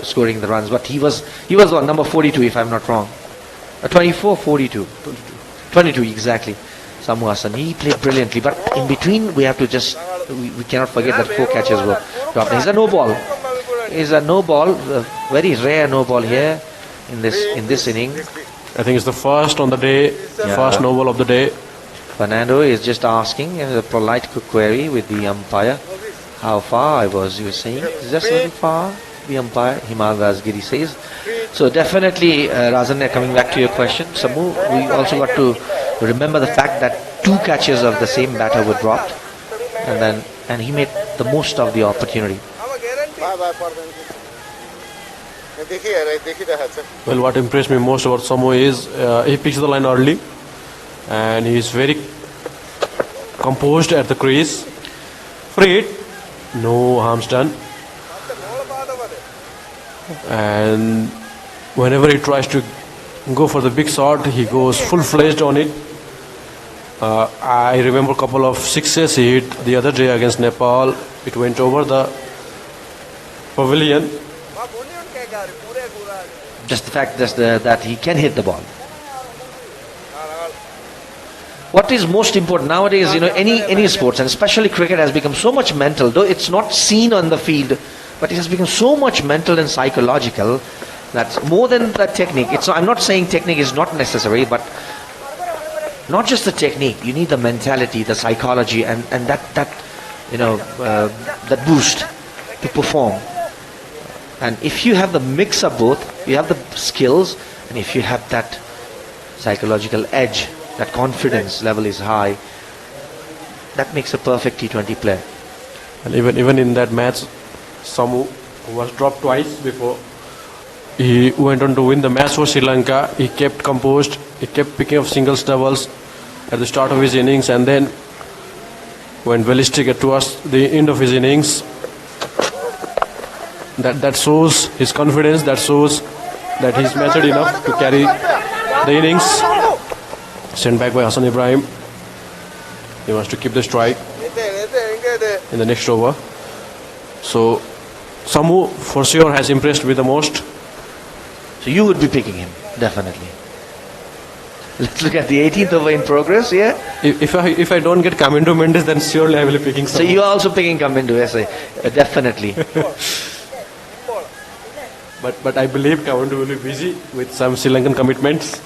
scoring the runs. But he was the one, number 42, if I'm not wrong. 24, 42. 22, exactly. Samu Hasan, he played brilliantly, but in between we have to we cannot forget that 4 catches were dropped. He's a no ball. He's a no ball, very rare no ball here in this inning. I think it's the first on the day, first no ball of the day. Fernando is just asking a polite query with the umpire. How far you were saying? Is that a little far? The umpire, Himal Rajgiri, says. So definitely, Razan, coming back to your question, Samu, we also got to remember the fact that 2 catches of the same batter were dropped, and he made the most of the opportunity. Well, what impressed me most about Samu is he picks the line early, and he is very composed at the crease. Free hit, no harms done. And whenever he tries to go for the big shot, he goes full-fledged on it. I remember a couple of sixes he hit the other day against Nepal. It went over the pavilion. Just the fact that he can hit the ball. What is most important nowadays, any sports, and especially cricket, has become so much mental, though it's not seen on the field, but it has become so much mental and psychological that more than the technique, I'm not saying technique is not necessary, but not just the technique, you need the mentality, the psychology, and that boost to perform. And if you have the mix of both, you have the skills, and if you have that psychological edge, that confidence level is high, that makes a perfect T20 player. And even in that match, Samu was dropped twice before he went on to win the match for Sri Lanka. He kept composed. He kept picking up singles, doubles at the start of his innings, and then went ballistic towards the end of his innings. That shows his confidence. That shows that he's matured enough to carry the innings. Sent back by Hassan Ibrahim. He wants to keep the strike in the next over. So Samu for sure has impressed me the most. So you would be picking him, definitely. Let's look at the 18th over in progress, yeah? If I don't get Kamindu Mendes, then surely I will be picking Samu. So you're also picking Kamindu, yes, definitely. But I believe Kamindu will be busy with some Sri Lankan commitments.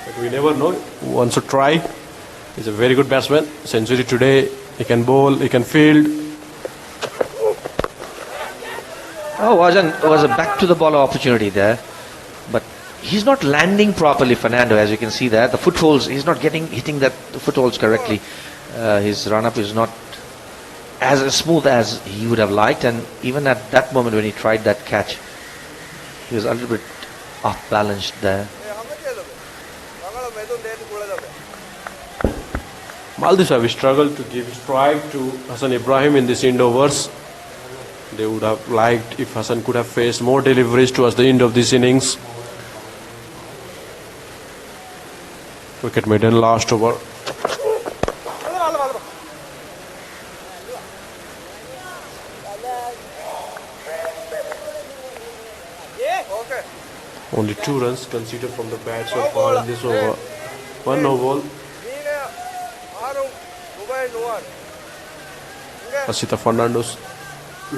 But we never know. Wants to try. He's a very good batsman. Century today. He can bowl, he can field. Oh, was a back to the ball opportunity there. But he's not landing properly, Fernando, as you can see there. The footholds, he's not hitting the footholds correctly. His run-up is not as smooth as he would have liked, and even at that moment when he tried that catch, he was a little bit off-balanced there. Maldives have struggled to give strike to Hassan Ibrahim in this end overs. They would have liked if Hassan could have faced more deliveries towards the end of this innings. Wicket maiden last over. Only 2 runs conceded from the bat so far in this over. 1 no ball. Asita Fernando's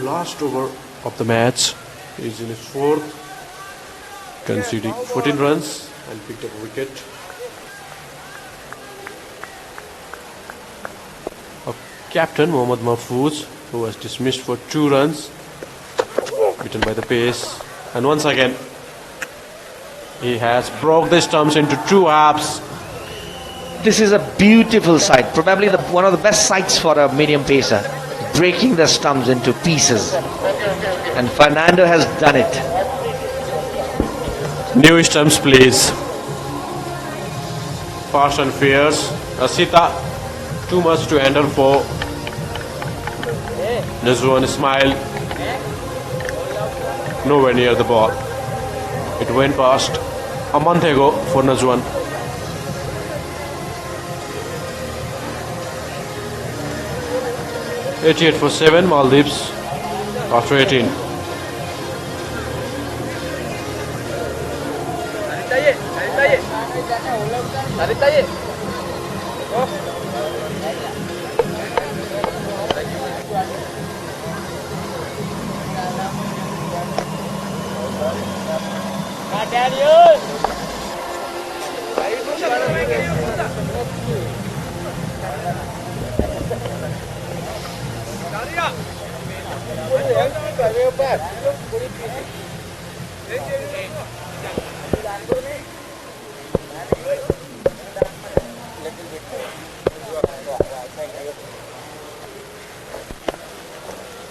last over of the match is in his 4th, conceding 14 runs and picked up a wicket. A captain Mohammad Mahfouz, who was dismissed for 2 runs, beaten by the pace, and once again he has broke the stumps into 2 halves. This is a beautiful sight, probably one of the best sights for a medium pacer, breaking the stumps into pieces, and Fernando has done it. New stumps, please. Fast and fierce. Asita, too much to handle for Nazwan Ismail. Nowhere near the ball. It went past a month ago for Nazwan. .88 for 7, Maldives after 18.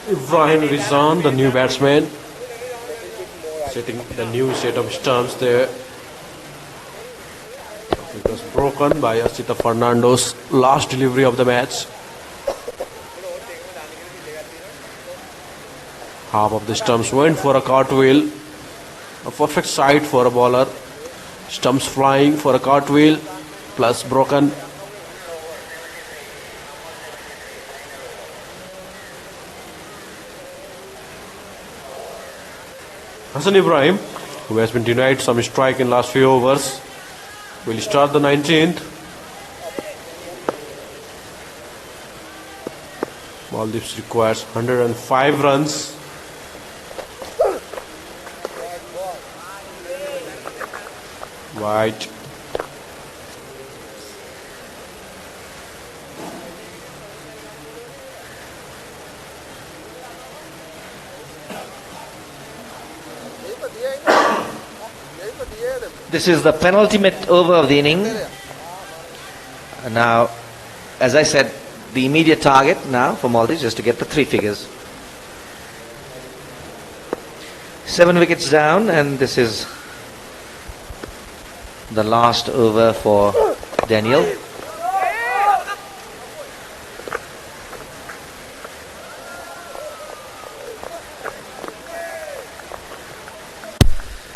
Ibrahim Rizwan, the new batsman, setting the new set of stumps there. It was broken by Asita Fernando's last delivery of the match. Half of the stumps went for a cartwheel. A perfect sight for a bowler. Stumps flying for a cartwheel plus broken. Hassan Ibrahim, who has been denied some strike in last few overs, will start the 19th. Maldives requires 105 runs. Wide. This is the penultimate over of the inning. Now, as I said, the immediate target now for Maldives is to get the 3 figures. 7 wickets down, and this is the last over for Daniel.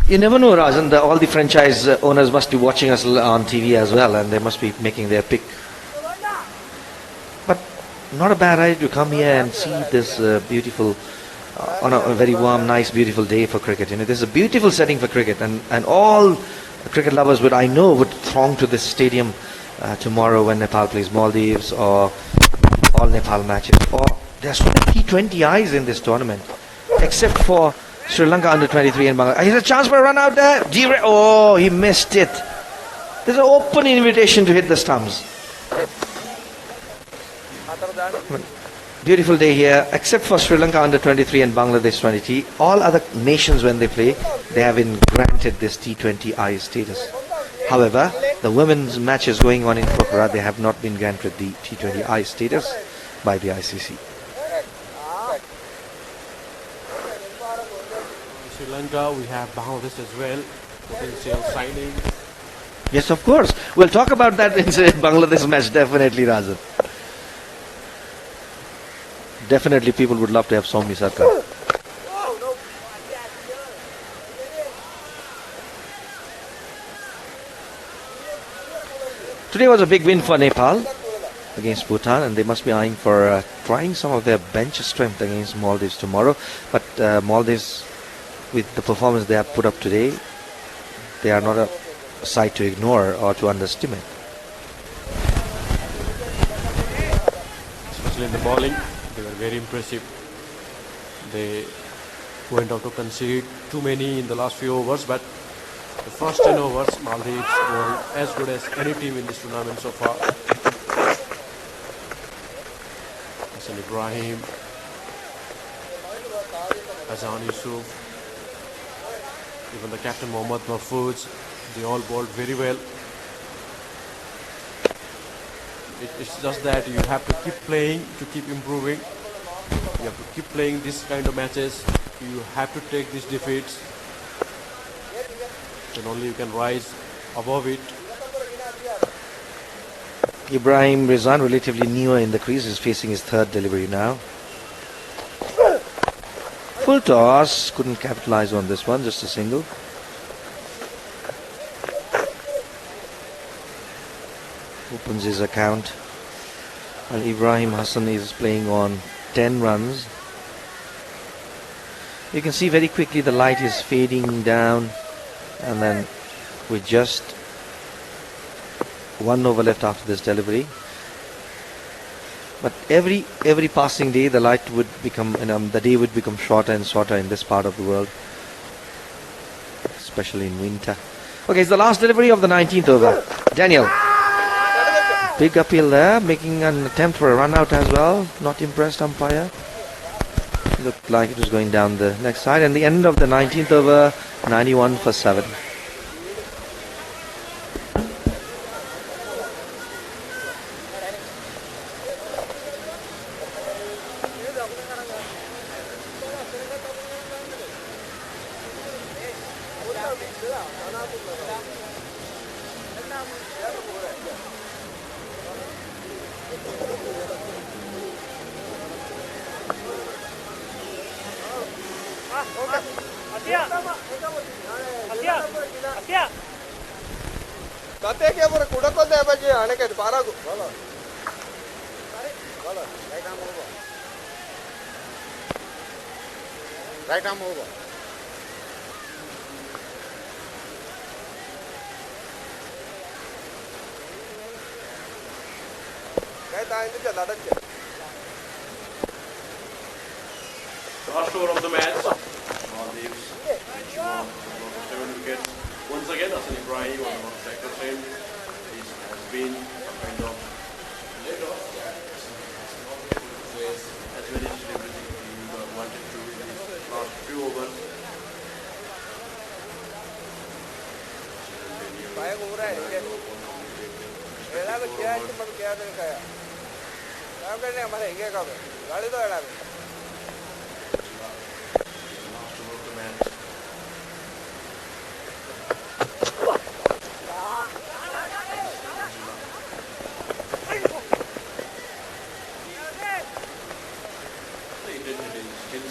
You never know, Rajan, all the franchise owners must be watching us on TV as well, and they must be making their pick. But not a bad idea to come here and see this beautiful, on a very warm, nice, beautiful day for cricket. You know, this is a beautiful setting for cricket, and all cricket lovers I know would throng to this stadium tomorrow when Nepal plays Maldives, or all Nepal matches. Or there's so many T20Is in this tournament, except for Sri Lanka under 23 and Bangladesh. Here's a chance for a run out there. Oh, he missed it. There's an open invitation to hit the stumps. Beautiful day here, except for Sri Lanka under 23 and Bangladesh 20. All other nations, when they play, they have been granted this T20I status. However, the women's matches going on in Pokhara, they have not been granted the T20I status by the ICC. Sri Lanka, we have Bangladesh as well, potential signing. Yes, of course. We'll talk about that in the Bangladesh match, definitely, Rajan. Definitely people would love to have Soumi Sarkar. Today was a big win for Nepal against Bhutan, and they must be eyeing for trying some of their bench strength against Maldives tomorrow. But Maldives, with the performance they have put up today, they are not a side to ignore or to underestimate. Especially in the bowling, they were very impressive. They went out to concede too many in the last few overs, but the first 10 overs, Maldives were as good as any team in this tournament so far. Hassan Ibrahim, Azan Yusuf, even the captain Mohammad Mahfouz, they all bowled very well. It's just that you have to keep playing to keep improving. You have to keep playing this kind of matches. You have to take these defeats. Then only you can rise above it. Ibrahim Rizwan, relatively newer in the crease, is facing his third delivery now. Full toss, couldn't capitalize on this one, just a single. Opens his account. And Ibrahim Hassan is playing on 10 runs. You can see very quickly the light is fading down, and then with just 1 over left after this delivery. But every passing day, the light would become, the day would become shorter and shorter in this part of the world, especially in winter. Okay, it's the last delivery of the 19th over. Daniel, big appeal there, making an attempt for a run out as well. Not impressed, umpire. Looked like it was going down the next side, and the end of the 19th over, 91 for 7. Right arm over. Last over of the match. Maldives, 7 wickets. Once again, Hassan Ibrahim on the sector frame. He has been kind of laid off. As well as everything he wanted to in his last few overs. Last over of the match.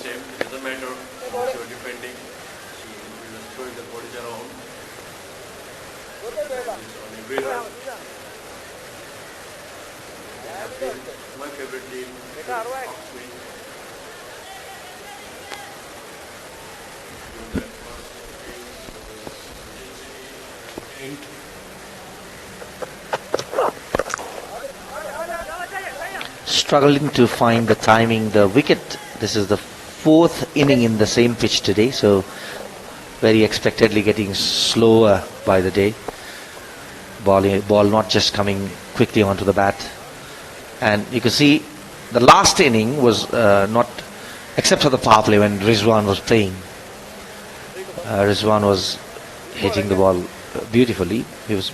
same. It doesn't matter if you're defending. We're just throwing the bodies around. It's on every run. My favorite team, Oxford. Struggling to find the timing, the wicket. This is the fourth inning in the same pitch today, so very expectedly getting slower by the day. Ball not just coming quickly onto the bat. And you can see the last inning was not, except for the power play when Rizwan was playing. Rizwan was hitting the ball beautifully. He was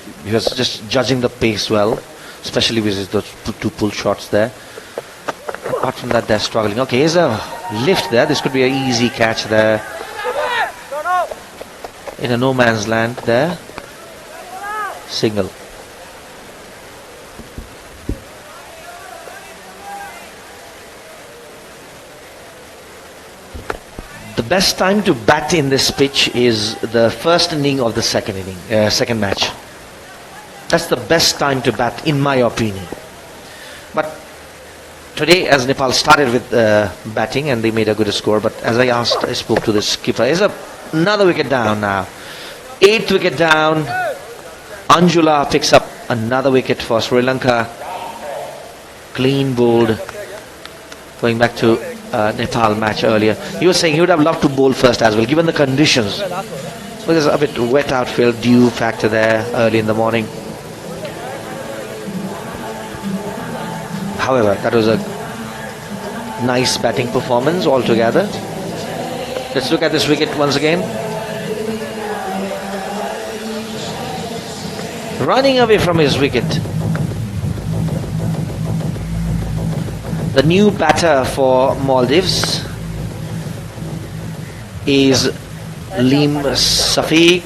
just judging the pace well, especially with those two pull shots there. Apart from that, they're struggling. Okay, here's a lift there. This could be an easy catch there. In a no man's land there. Single. The best time to bat in this pitch is the first inning of the second match. That's the best time to bat, in my opinion. But today, as Nepal started with batting and they made a good score, but as I spoke to the skipper, is another wicket down now. 8th wicket down. Anjula picks up another wicket for Sri Lanka. Clean bowled. Going back to Nepal match earlier. He was saying he would have loved to bowl first as well, given the conditions. Because a bit wet outfield, dew factor there early in the morning. However, that was a nice batting performance altogether. Let's look at this wicket once again. Running away from his wicket. The new batter for Maldives is Lim Safiq,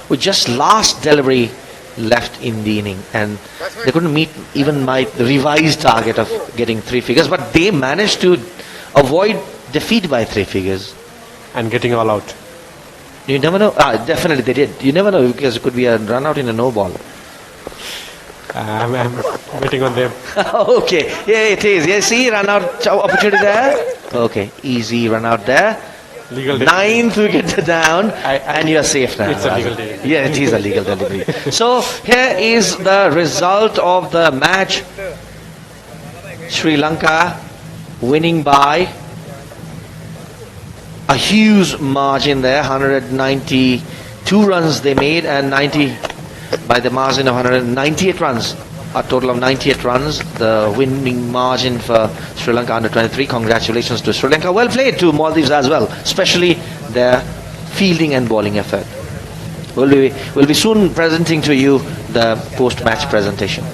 with just last delivery left in the inning, and they couldn't meet even my revised target of getting 3 figures, but they managed to avoid defeat by 3 figures. And getting all out. You never know. Definitely they did. You never know, because it could be a run out in a no ball. I'm waiting on them. Okay, yeah, it is. Yeah, see, run out opportunity there. Okay, easy run out there. Legal 9th wicket down, and you're safe now. It's a legal delivery. Yeah, it is a legal delivery. So here is the result of the match. Sri Lanka winning by a huge margin there. 192 runs they made, and 90 by the margin of 198 runs. A total of 98 runs, the winning margin for Sri Lanka under 23. Congratulations to Sri Lanka. Well played to Maldives as well, especially their fielding and bowling effort. We'll be soon presenting to you the post-match presentation.